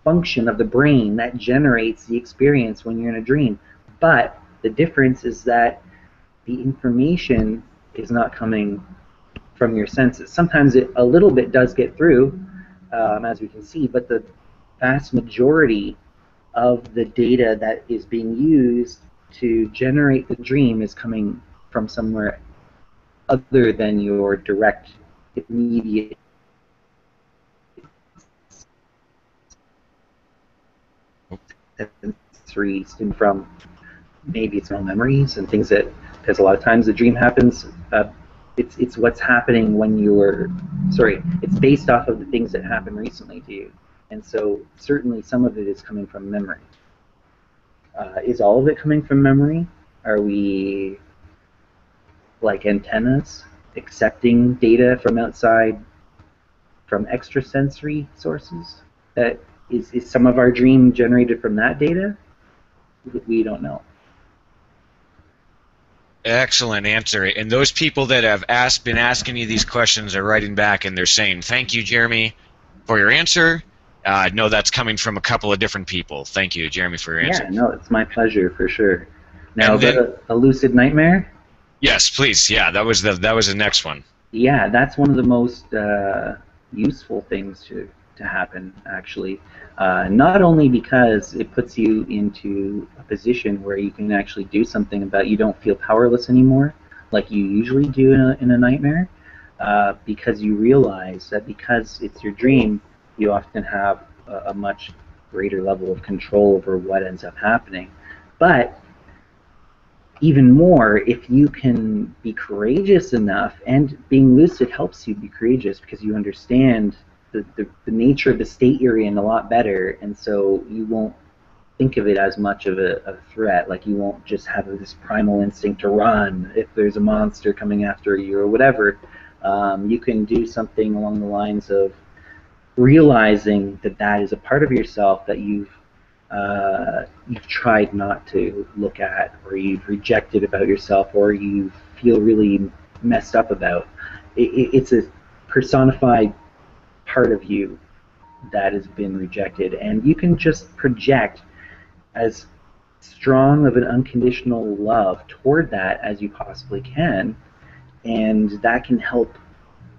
function of the brain that generates the experience when you're in a dream. But the difference is that the information is not coming from your senses. Sometimes a little bit does get through, as we can see, but the vast majority of the data that is being used to generate the dream is coming from somewhere other than your direct, immediate sensory, from maybe it's no memories and things that, because a lot of times the dream happens, it's what's happening when you're, it's based off of the things that happened recently to you. And so certainly some of it is coming from memory. Is all of it coming from memory? Are we like antennas accepting data from outside, from extrasensory sources? That is some of our dream generated from that data? We don't know. Excellent answer. And those people that have been asking you these questions are writing back and they're saying, thank you, Jeremy, for your answer. No, that's coming from a couple of different people. Thank you, Jeremy, for your answer. Yeah, no, it's my pleasure for sure. Now, a lucid nightmare? Yes, please. Yeah, that was the next one. Yeah, that's one of the most useful things to happen, actually. Not only because it puts you into a position where you can actually do something about, you don't feel powerless anymore, like you usually do in a nightmare, because you realize that because it's your dream, you often have a much greater level of control over what ends up happening. But even more, if you can be courageous enough, and being lucid helps you be courageous because you understand the nature of the state you're in a lot better, and so you won't think of it as much of a threat. Like, you won't just have this primal instinct to run if there's a monster coming after you or whatever. You can do something along the lines of realizing that that is a part of yourself that you've tried not to look at, or you've rejected about yourself, or you feel really messed up about. It's a personified part of you that has been rejected, and you can just project as strong of an unconditional love toward that as you possibly can, and that can help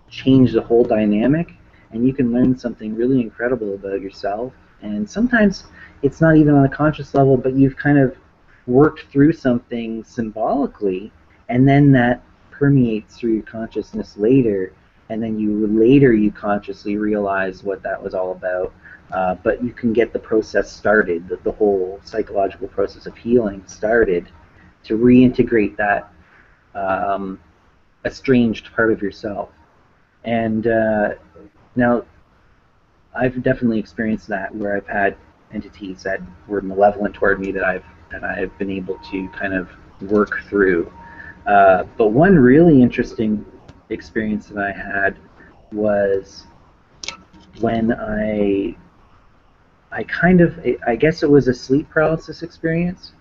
change the whole dynamic, and you can learn something really incredible about yourself. And sometimes it's not even on a conscious level, but you've kind of worked through something symbolically, and then that permeates through your consciousness later, and then you consciously realize what that was all about. But you can get the process started, the whole psychological process of healing started, to reintegrate that estranged part of yourself. And now, I've definitely experienced that, where I've had entities that were malevolent toward me that I've been able to kind of work through. But one really interesting experience that I had was when I guess it was a sleep paralysis experience,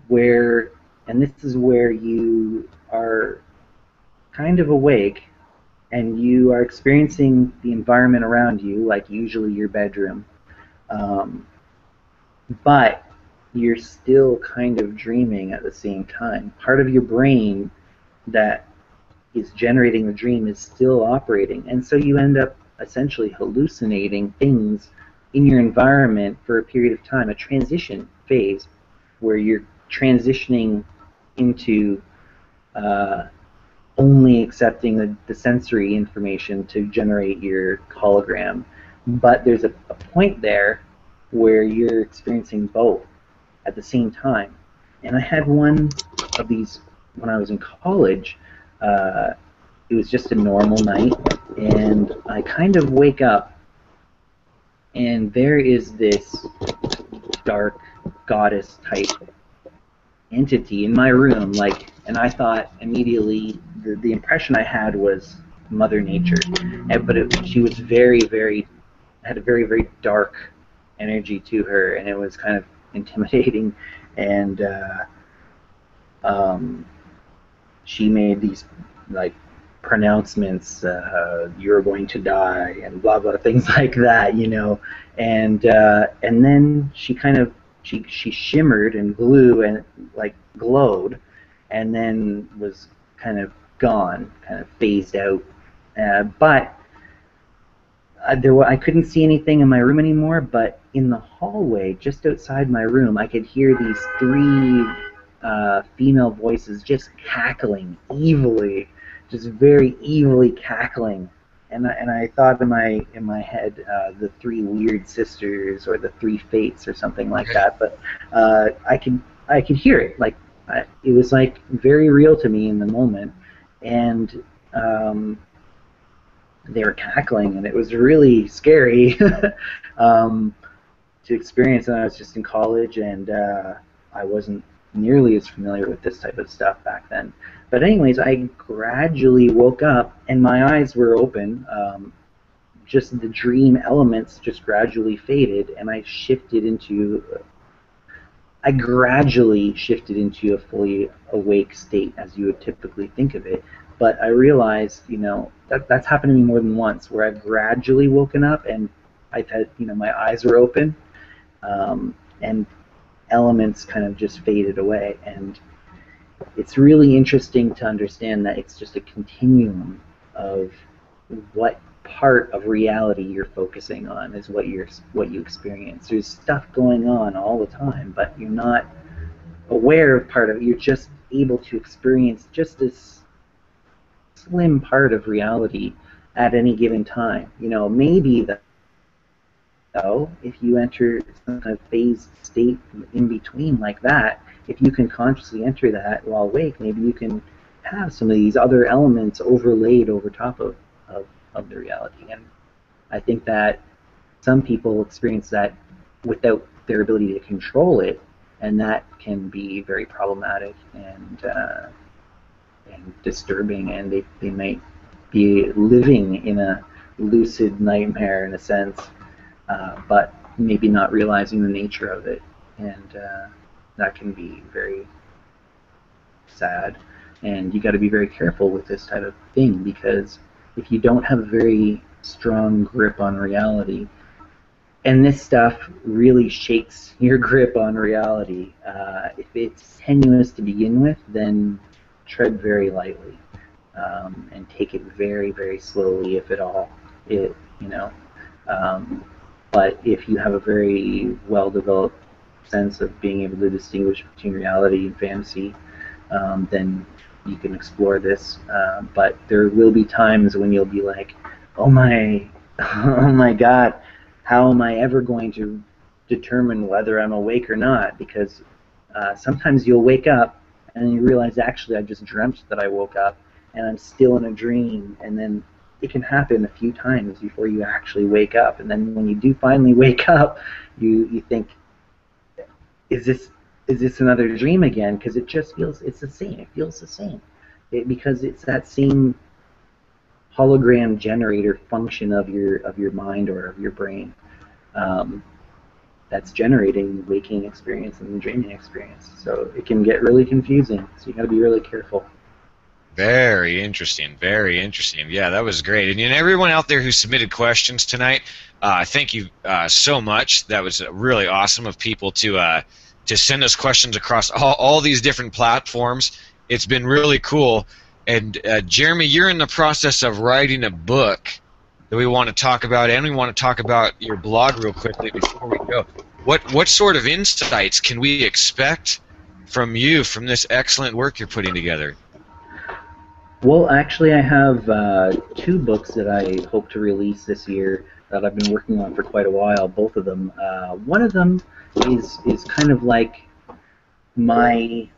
where, and this is where you are kind of awake and you are experiencing the environment around you, like usually your bedroom, but you're still kind of dreaming at the same time. Part of your brain that is generating the dream is still operating, and so you end up essentially hallucinating things in your environment for a period of time, a transition phase where you're transitioning into only accepting the sensory information to generate your hologram. But there's a point there where you're experiencing both at the same time. And I had one of these when I was in college. It was just a normal night, and I kind of wake up, and there is this dark goddess-type entity in my room, and I thought immediately, the impression I had was Mother Nature, but she was had a very, very dark energy to her, and it was kind of intimidating, and she made these like pronouncements, you're going to die, and blah blah, things like that, and then she kind of she shimmered and glue and like glowed, and then was kind of gone, kind of phased out, but I couldn't see anything in my room anymore, but in the hallway just outside my room I could hear these three female voices just cackling evilly, just very evilly cackling, and I thought in my head the three weird sisters or the three fates or something like that, but I could hear it, like it was like very real to me in the moment, and they were cackling, and it was really scary to experience. And I was just in college, and I wasn't nearly as familiar with this type of stuff back then. But anyways, I gradually woke up, and my eyes were open. Just the dream elements just gradually faded, and I gradually shifted into a fully awake state, as you would typically think of it. But I realized, that's happened to me more than once, where I've gradually woken up and I've had, my eyes were open, and elements kind of just faded away. And it's really interesting to understand that it's just a continuum of what part of reality you're focusing on is what you experience. There's stuff going on all the time, but you're not aware of part of it. You're just able to experience just this slim part of reality at any given time. Maybe if you enter some kind of phased state in between like that, if you can consciously enter that while awake, maybe you can have some of these other elements overlaid over top of the reality. And I think that some people experience that without their ability to control it, and that can be very problematic and disturbing, and they might be living in a lucid nightmare in a sense, but maybe not realizing the nature of it, and that can be very sad. And you got to be very careful with this type of thing, because if you don't have a very strong grip on reality, and this stuff really shakes your grip on reality, if it's tenuous to begin with, then tread very lightly, and take it very, very slowly, if at all. But if you have a very well-developed sense of being able to distinguish between reality and fantasy, then you can explore this. But there will be times when you'll be like, oh my God, how am I ever going to determine whether I'm awake or not? Because sometimes you'll wake up and you realize, actually, I just dreamt that I woke up and I'm still in a dream, and then it can happen a few times before you actually wake up. And then when you do finally wake up, you think, is this another dream again? Because it just feels, it's the same. It feels the same. Because it's that same hologram generator function of your mind or of your brain that's generating the waking experience and the dreaming experience. So it can get really confusing. So you got to be really careful. Very interesting. Very interesting. Yeah, that was great. And everyone out there who submitted questions thank you so much. That was really awesome of people to send us questions across all these different platforms. It's been really cool. And Jeremy, you're in the process of writing a book that we want to talk about, and we want to talk about your blog real quickly before we go. What sort of insights can we expect from you from this excellent work you're putting together? Well, actually, I have 2 books that I hope to release this year that I've been working on for quite a while. Both of them. One of them is kind of like my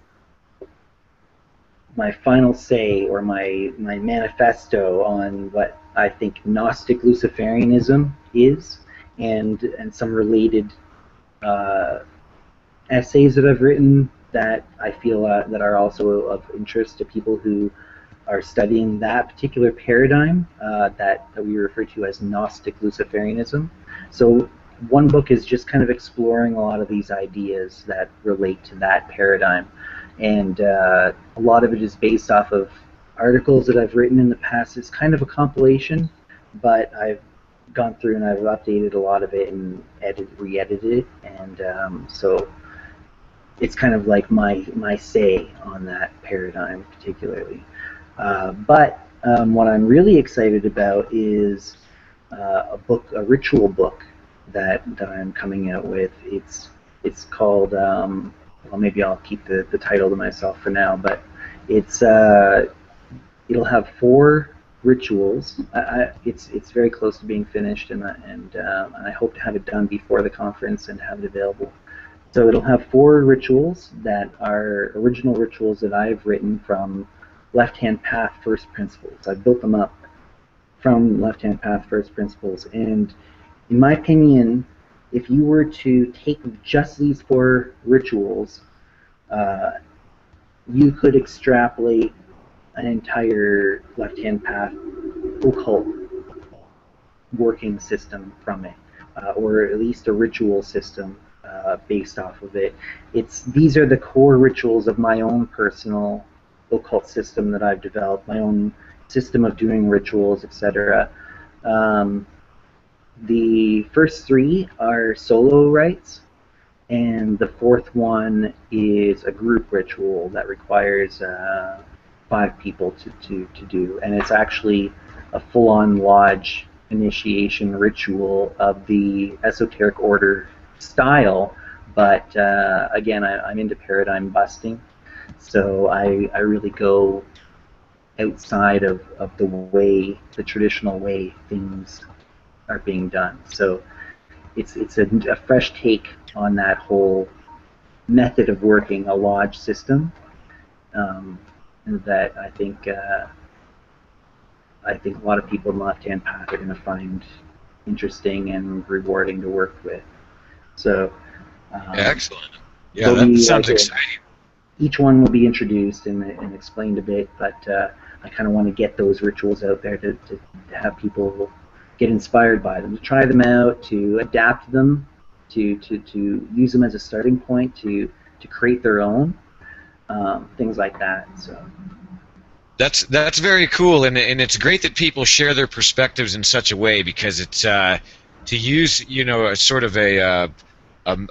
final say, or my manifesto on what I think Gnostic Luciferianism is, and some related essays that I've written that I feel that are also of interest to people who are studying that particular paradigm that we refer to as Gnostic Luciferianism. So one book is just kind of exploring a lot of these ideas that relate to that paradigm, and a lot of it is based off of articles that I've written in the past. It's kind of a compilation, but I've gone through and I've updated a lot of it and re-edited it, and so it's kind of like my say on that paradigm particularly. But what I'm really excited about is a ritual book that I'm coming out with. It's called, well, maybe I'll keep the title to myself for now, but it'll have 4 rituals. It's very close to being finished, and I hope to have it done before the conference and have it available. So it'll have 4 rituals that are original rituals that I've written from left-hand path first principles. I've built them up from left-hand path first principles, and in my opinion, if you were to take just these 4 rituals, you could extrapolate an entire left-hand path occult working system from it, or at least a ritual system based off of it. These are the core rituals of my own personal occult system that I've developed, my own system of doing rituals, etc. The first 3 are solo rites, and the 4th one is a group ritual that requires 5 people to do, and it's actually a full-on lodge initiation ritual of the esoteric order style, but again, I'm into paradigm busting, so I really go outside of the traditional way things are being done. So it's a fresh take on that whole method of working a lodge system, that I think a lot of people in the left-hand path are going to find interesting and rewarding to work with. So excellent. Yeah, that sounds exciting. Each one will be introduced and explained a bit, but I kind of want to get those rituals out there to have people get inspired by them, to try them out, to adapt them, to use them as a starting point, to create their own, things like that. So that's very cool, and it's great that people share their perspectives in such a way, because it's to use a sort of a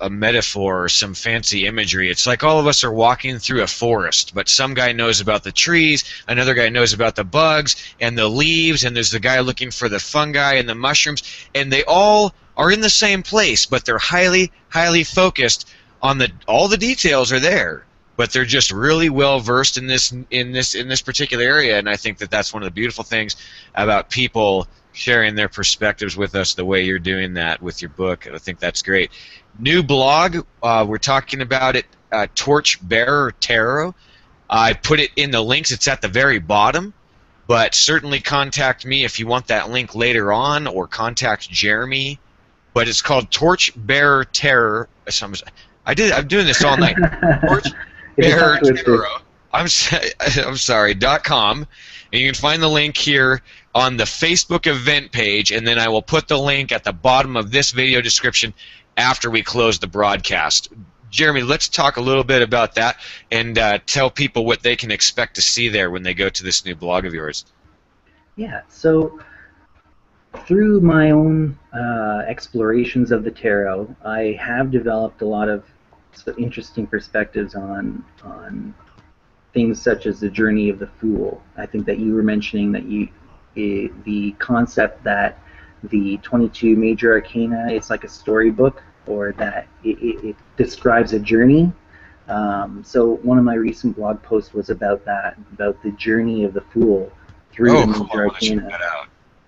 metaphor or some fancy imagery. It's like all of us are walking through a forest, but some guy knows about the trees, another guy knows about the bugs and the leaves, and there's the guy looking for the fungi and the mushrooms, and they all are in the same place, but they're highly focused on all the details are there, but they're just really well versed in this particular area. And I think that's one of the beautiful things about people sharing their perspectives with us the way you're doing that with your book. I think that's great. New blog, we're talking about it, Torchbearer Tarot. I put it in the links. It's at the very bottom, but certainly contact me if you want that link later on, or contact Jeremy. But it's called Torchbearer Tarot. I'm doing this all night. Torchbearer Tarot. I'm sorry. .com, and you can find the link here on the Facebook event page, and then I will put the link at the bottom of this video description after we close the broadcast. Jeremy, let's talk a little bit about that and tell people what they can expect to see there when they go to this new blog of yours. Yeah, so through my own explorations of the tarot, I have developed a lot of interesting perspectives on things such as the journey of the Fool. I think that you were mentioning that the concept that the 22 major arcana, it's like a storybook, or that it describes a journey. So one of my recent blog posts was about that, about the journey of the Fool through the major arcana.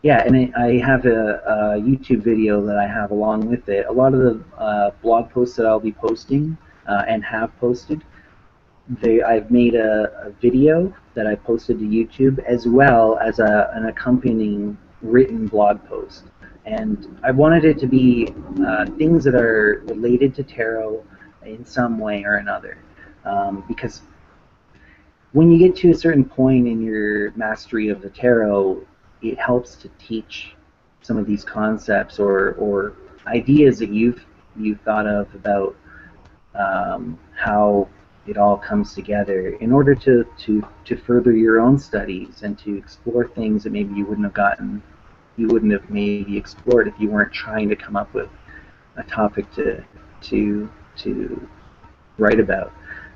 Yeah, and I have a YouTube video that I have along with it. A lot of the blog posts that I'll be posting and have posted, I've made a video that I posted to YouTube, as well as an accompanying written blog post. And I wanted it to be things that are related to tarot in some way or another. Because when you get to a certain point in your mastery of the tarot, it helps to teach some of these concepts or ideas that you've thought of about how it all comes together in order to further your own studies and to explore things that maybe you wouldn't have maybe explored if you weren't trying to come up with a topic to write about.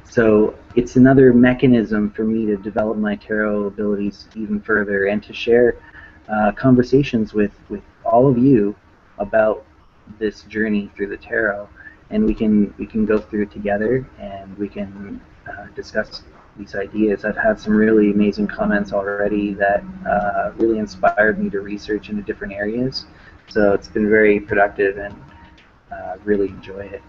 So it's another mechanism for me to develop my tarot abilities even further and to share conversations with all of you about this journey through the tarot, and we can go through it together, and we can discuss these ideas. I've had some really amazing comments already that really inspired me to research into different areas. So it's been very productive, and really enjoy it.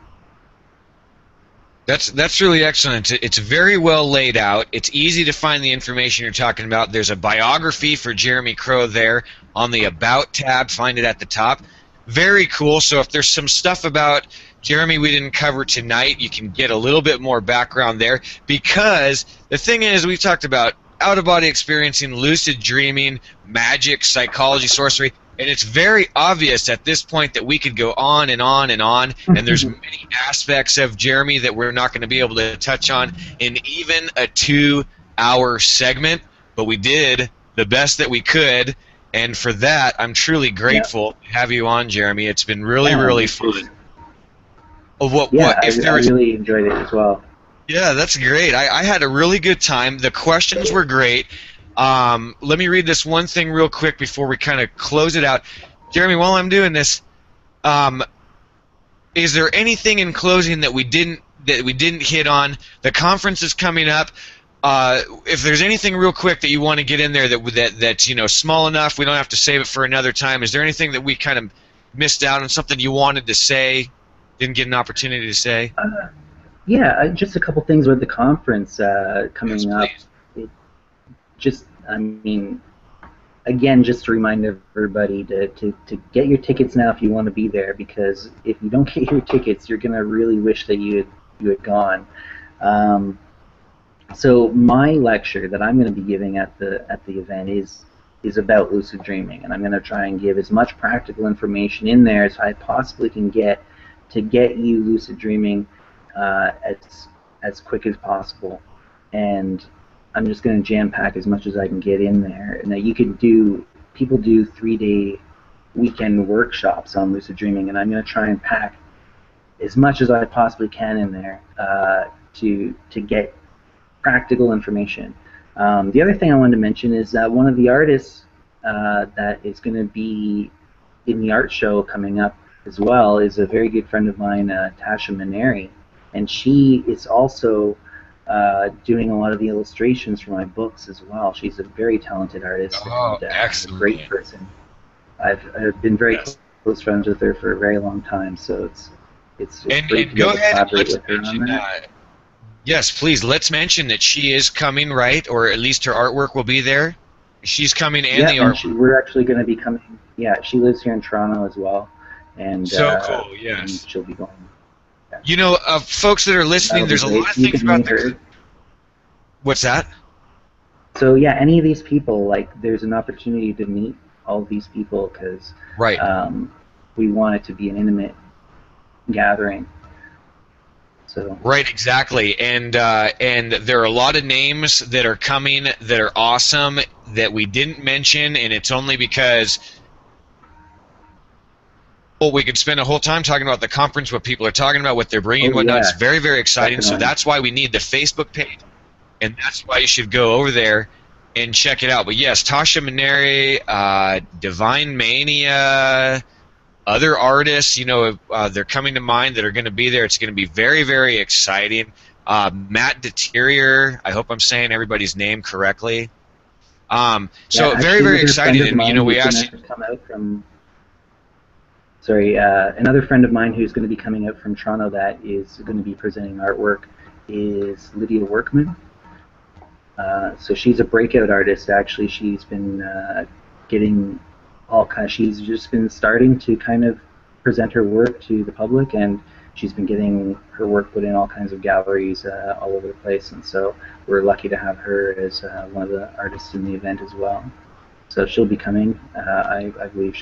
That's really excellent. It's very well laid out. It's easy to find the information you're talking about. There's a biography for Jeremy Crow there on the About tab. Find it at the top. Very cool. So if there's some stuff about Jeremy we didn't cover tonight, you can get a little bit more background there, because the thing is, we've talked about out-of-body experiencing, lucid dreaming, magic, psychology, sorcery, and it's very obvious at this point that we could go on and on and on, and there's many aspects of Jeremy that we're not going to be able to touch on in even a 2-hour segment, but we did the best that we could, and for that, I'm truly grateful to have you on, Jeremy. It's been really, really fun. I really enjoyed it as well. Yeah, that's great. I had a really good time. The questions were great. Let me read this one thing real quick before we kind of close it out. Jeremy, while I'm doing this, is there anything in closing that we didn't hit on? The conference is coming up. If there's anything real quick that you want to get in there that's small enough, we don't have to save it for another time. Is there anything that we kind of missed out on, something you wanted to say, didn't get an opportunity to say? Yeah, just a couple things with the conference coming up. Just to remind everybody to get your tickets now if you want to be there, because if you don't get your tickets, you're gonna really wish that you had gone. So my lecture that I'm going to be giving at the event is about lucid dreaming, and I'm going to try and give as much practical information in there as I possibly can get to get you lucid dreaming as quick as possible. And I'm just going to jam pack as much as I can get in there. And that people do 3-day weekend workshops on lucid dreaming, and I'm going to try and pack as much as I possibly can in there to get practical information. The other thing I wanted to mention is that one of the artists that is going to be in the art show coming up as well is a very good friend of mine, Tasha Maneri, and she is also doing a lot of the illustrations for my books as well. She's a very talented artist and excellent. A great person. I've been very close friends with her for a very long time, so it's great to be able to collaborate with her on that. Yes, please, let's mention that she is coming, right? Or at least her artwork will be there. She's coming, and the artwork. We're actually going to be coming. Yeah, she lives here in Toronto as well. And so cool, yes. And she'll be going. Yeah. You know, folks that are listening, there's a lot of things about her. What's that? So yeah, any of these people, there's an opportunity to meet all of these people, because we want it to be an intimate gathering. So. Right, exactly, and there are a lot of names that are coming that are awesome that we didn't mention, and it's only because we could spend a whole time talking about the conference, what people are talking about, what they're bringing, whatnot. It's very, very exciting. Definitely. So that's why we need the Facebook page, and that's why you should go over there and check it out. But yes, Tasha Maneri, Divine Mania, other artists, they're coming to mind that are going to be there. It's going to be very, very exciting. Matt Deterior, I hope I'm saying everybody's name correctly. Very, very excited. And we asked you. Another friend of mine who's going to be coming out from Toronto that is going to be presenting artwork is Lydia Workman. So she's a breakout artist. Actually, she's been getting she's just been starting to kind of present her work to the public, and she's been getting her work put in all kinds of galleries all over the place, and so we're lucky to have her as one of the artists in the event as well. So she'll be coming. I believe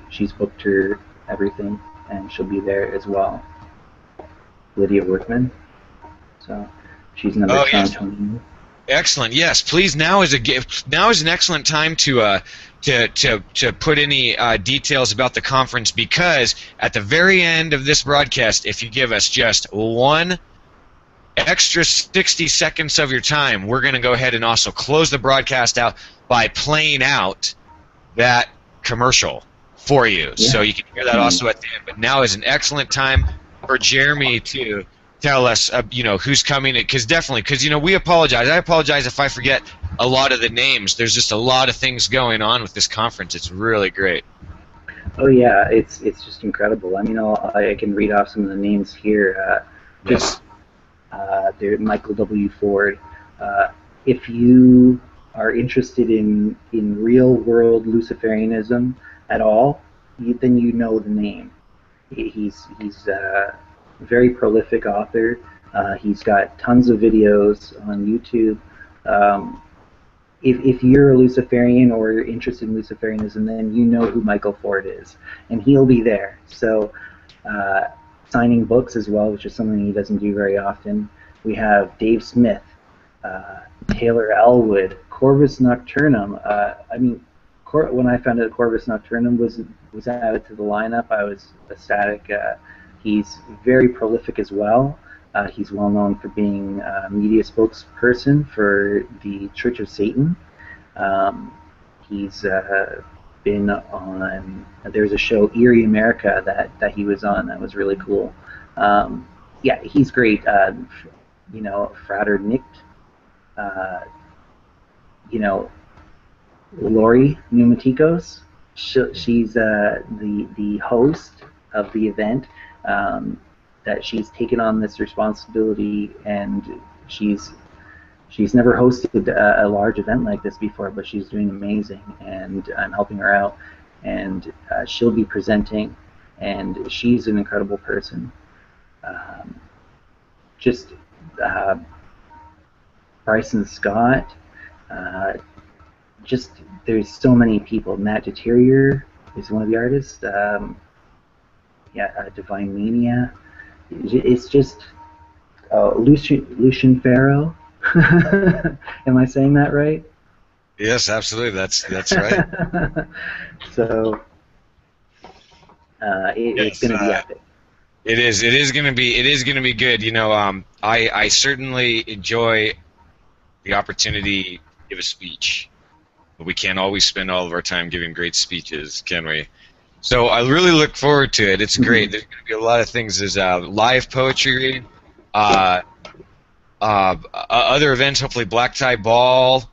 she's booked her everything, and she'll be there as well. Lydia Workman. So She's another Oh, yes. Torontonian. Excellent. Yes, please. Now is an excellent time to put any details about the conference, because at the very end of this broadcast, if you give us just one extra 60 seconds of your time, we're going to go ahead and also close the broadcast out by playing out that commercial for you. Yeah. So you can hear that also at the end. But now is an excellent time for Jeremy to tell us, who's coming. Because we apologize. I apologize if I forget a lot of the names. There's just a lot of things going on with this conference. It's really great. Oh yeah, it's just incredible. I mean, I can read off some of the names here. Yes. There, Michael W. Ford. If you are interested in real-world Luciferianism at all, then you know the name. He's a very prolific author. He's got tons of videos on YouTube. If you're a Luciferian or interested in Luciferianism, then you know who Michael Ford is, and he'll be there. So, signing books as well, which is something he doesn't do very often. We have Dave Smith, Taylor Elwood, Corvus Nocturnum. When I found out Corvus Nocturnum was added to the lineup, I was ecstatic. He's very prolific as well. He's well known for being a media spokesperson for the Church of Satan. He's been on, there's a show, Eerie America, that he was on that was really cool. Yeah, he's great. Frater Nict, Lori Pneumatikos, she's the host of the event, that she's taken on this responsibility, and she's never hosted a large event like this before, but she's doing amazing, and I'm helping her out, and she'll be presenting, and she's an incredible person. Bryson Scott, there's so many people. Matt Deterior is one of the artists. Divine Mania. It's just Lucian Pharoe. Am I saying that right? Yes, absolutely. That's right. So it's going to be epic. It is going to be good. I certainly enjoy the opportunity to give a speech, but we can't always spend all of our time giving great speeches, can we? So I really look forward to it. It's great. There's going to be a lot of things. There's live poetry reading, other events, hopefully black tie ball,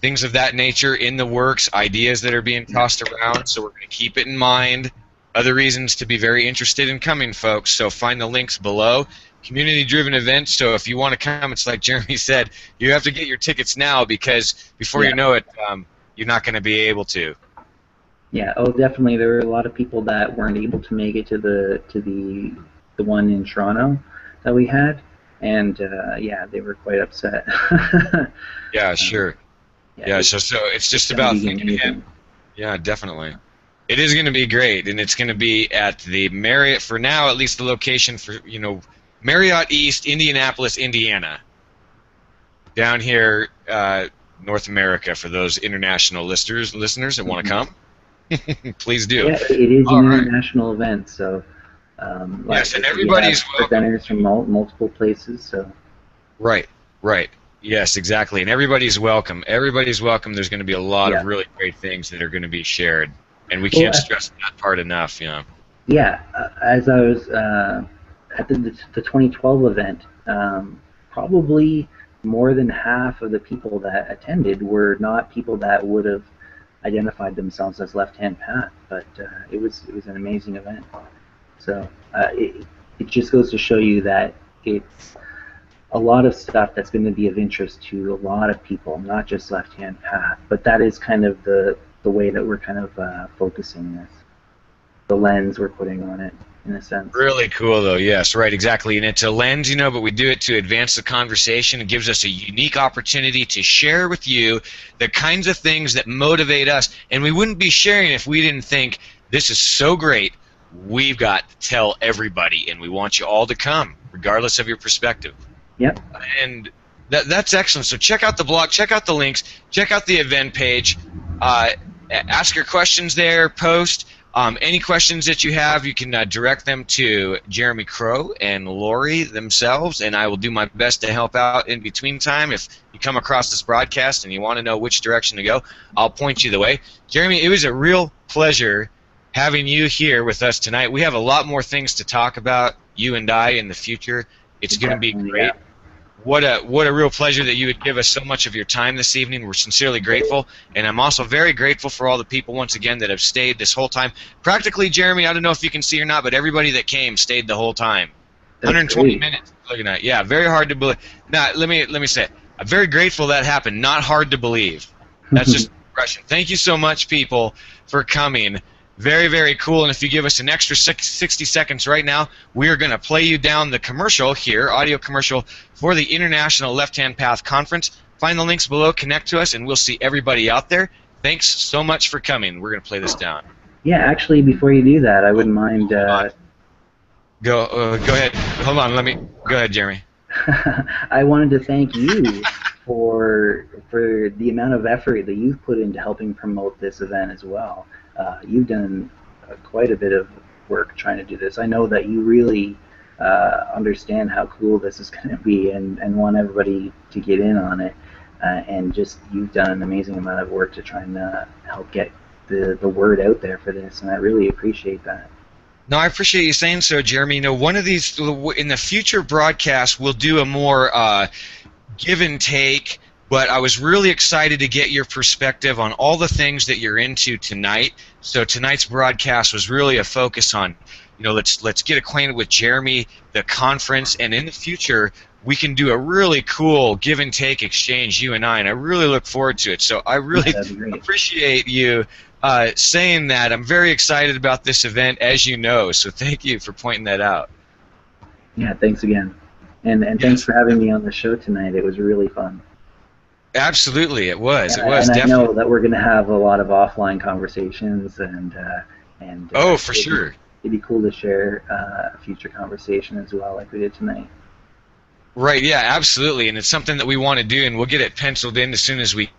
things of that nature in the works, ideas that are being tossed around, so we're going to keep it in mind. Other reasons to be very interested in coming, folks, so find the links below. Community-driven events, so if you want to come, it's like Jeremy said, you have to get your tickets now, because before you know it, you're not going to be able to. Yeah, definitely. There were a lot of people that weren't able to make it to the one in Toronto that we had, and they were quite upset. Yeah, sure. So it's just about thinking ahead. Yeah, definitely. It is going to be great, and it's going to be at the Marriott, for now, at least the location for, Marriott East, Indianapolis, Indiana. Down here, North America, for those international listeners that want to come. Please do. Yeah, it is an international event, so yes, and everybody's presenters from multiple places. So right. Yes, exactly, and everybody's welcome. Everybody's welcome. There's going to be a lot of really great things that are going to be shared, and we can't stress that part enough. Yeah, as I was at the 2012 event, probably more than half of the people that attended were not people that would have identified themselves as left-hand path, but it was an amazing event. So it just goes to show you that it's a lot of stuff that's going to be of interest to a lot of people, not just left-hand path, but that is kind of the way that we're kind of focusing this, the lens we're putting on it, in a sense. Really cool, though. Yes, right, exactly. And it's a lens, but we do it to advance the conversation. It gives us a unique opportunity to share with you the kinds of things that motivate us. And we wouldn't be sharing if we didn't think, this is so great, we've got to tell everybody, and we want you all to come, regardless of your perspective. Yep. And that's excellent. So check out the blog, check out the links, check out the event page. Ask your questions there, post. Any questions that you have, you can direct them to Jeremy Crow and Lori themselves, and I will do my best to help out in between time. If you come across this broadcast and you want to know which direction to go, I'll point you the way. Jeremy, it was a real pleasure having you here with us tonight. We have a lot more things to talk about, you and I, in the future. It's going to be great. Yeah. What a real pleasure that you would give us so much of your time this evening. We're sincerely grateful, and I'm also very grateful for all the people, once again, that have stayed this whole time. Practically, Jeremy, I don't know if you can see or not, but everybody that came stayed the whole time. That's 120 great. minutes. Looking at, yeah, very hard to believe. Now, let me say it. I'm very grateful that happened. Not hard to believe. That's just an impression. Thank you so much, people, for coming. Very, very cool. And if you give us an extra 60 seconds right now, we are going to play you down the commercial here, audio commercial, for the International Left-Hand Path Conference. Find the links below, connect to us, and we'll see everybody out there. Thanks so much for coming. We're going to play this down. Yeah, actually, before you do that, I wouldn't mind... Go ahead. Hold on. Go ahead, Jeremy. I wanted to thank you for the amount of effort that you've put into helping promote this event as well. You've done quite a bit of work trying to do this. I know that you really understand how cool this is going to be and want everybody to get in on it. And just you've done an amazing amount of work to try and help get the word out there for this, and I really appreciate that. No, I appreciate you saying so, Jeremy. You know, one of these, in the future broadcasts, we'll do a more give and take. But I was really excited to get your perspective on all the things that you're into tonight. So tonight's broadcast was really a focus on, you know, let's get acquainted with Jeremy, the conference, and in the future we can do a really cool give and take exchange, you and I really look forward to it. So I really appreciate you saying that. I'm very excited about this event, as you know. So thank you for pointing that out. Yeah, thanks again, and thanks for having me on the show tonight. It was really fun. Absolutely, it was. And definitely. I know that we're going to have a lot of offline conversations, and for sure. It'd be cool to share a future conversation as well, like we did tonight. Right. Yeah. Absolutely. And it's something that we want to do, and we'll get it penciled in as soon as we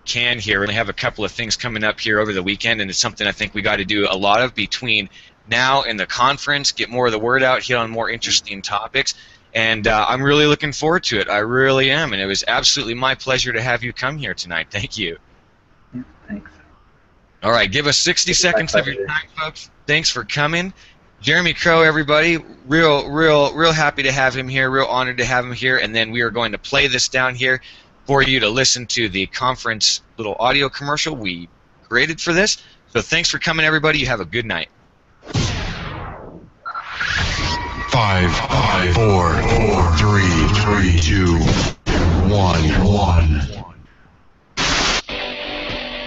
can. Here, we're going to have a couple of things coming up here over the weekend, and it's something I think we got to do a lot of between now and the conference. Get more of the word out, hit on more interesting topics. And I'm really looking forward to it. I really am. And it was absolutely my pleasure to have you come here tonight. Thank you. Yeah, thanks. All right. Give us 60 seconds of your time, folks. Thanks for coming. Jeremy Crow, everybody. Real happy to have him here. Real honored to have him here. And then we are going to play this down here for you to listen to the conference little audio commercial we created for this. So thanks for coming, everybody. You have a good night. 5, 4, 3, 2, 1.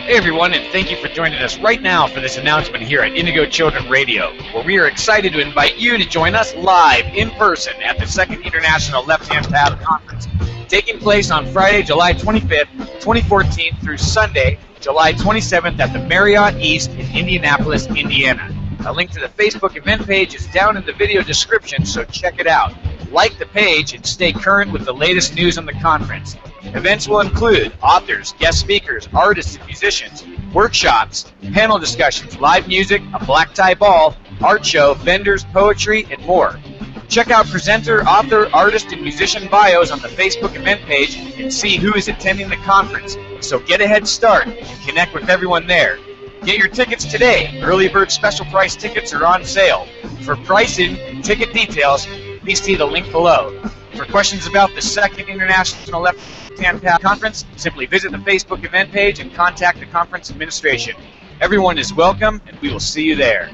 Hey everyone, and thank you for joining us right now for this announcement here at Indigo Children Radio, where we are excited to invite you to join us live in person at the Second International Left-Hand Path Conference, taking place on Friday, July 25th, 2014 through Sunday, July 27th at the Marriott East in Indianapolis, Indiana. A link to the Facebook event page is down in the video description, so check it out. Like the page and stay current with the latest news on the conference. Events will include authors, guest speakers, artists and musicians, workshops, panel discussions, live music, a black tie ball, art show, vendors, poetry, and more. Check out presenter, author, artist, and musician bios on the Facebook event page and see who is attending the conference. So get a head start and connect with everyone there. Get your tickets today. Early bird special price tickets are on sale. For pricing and ticket details, please see the link below. For questions about the Second International Left-Hand Path Conference, simply visit the Facebook event page and contact the conference administration. Everyone is welcome, and we will see you there.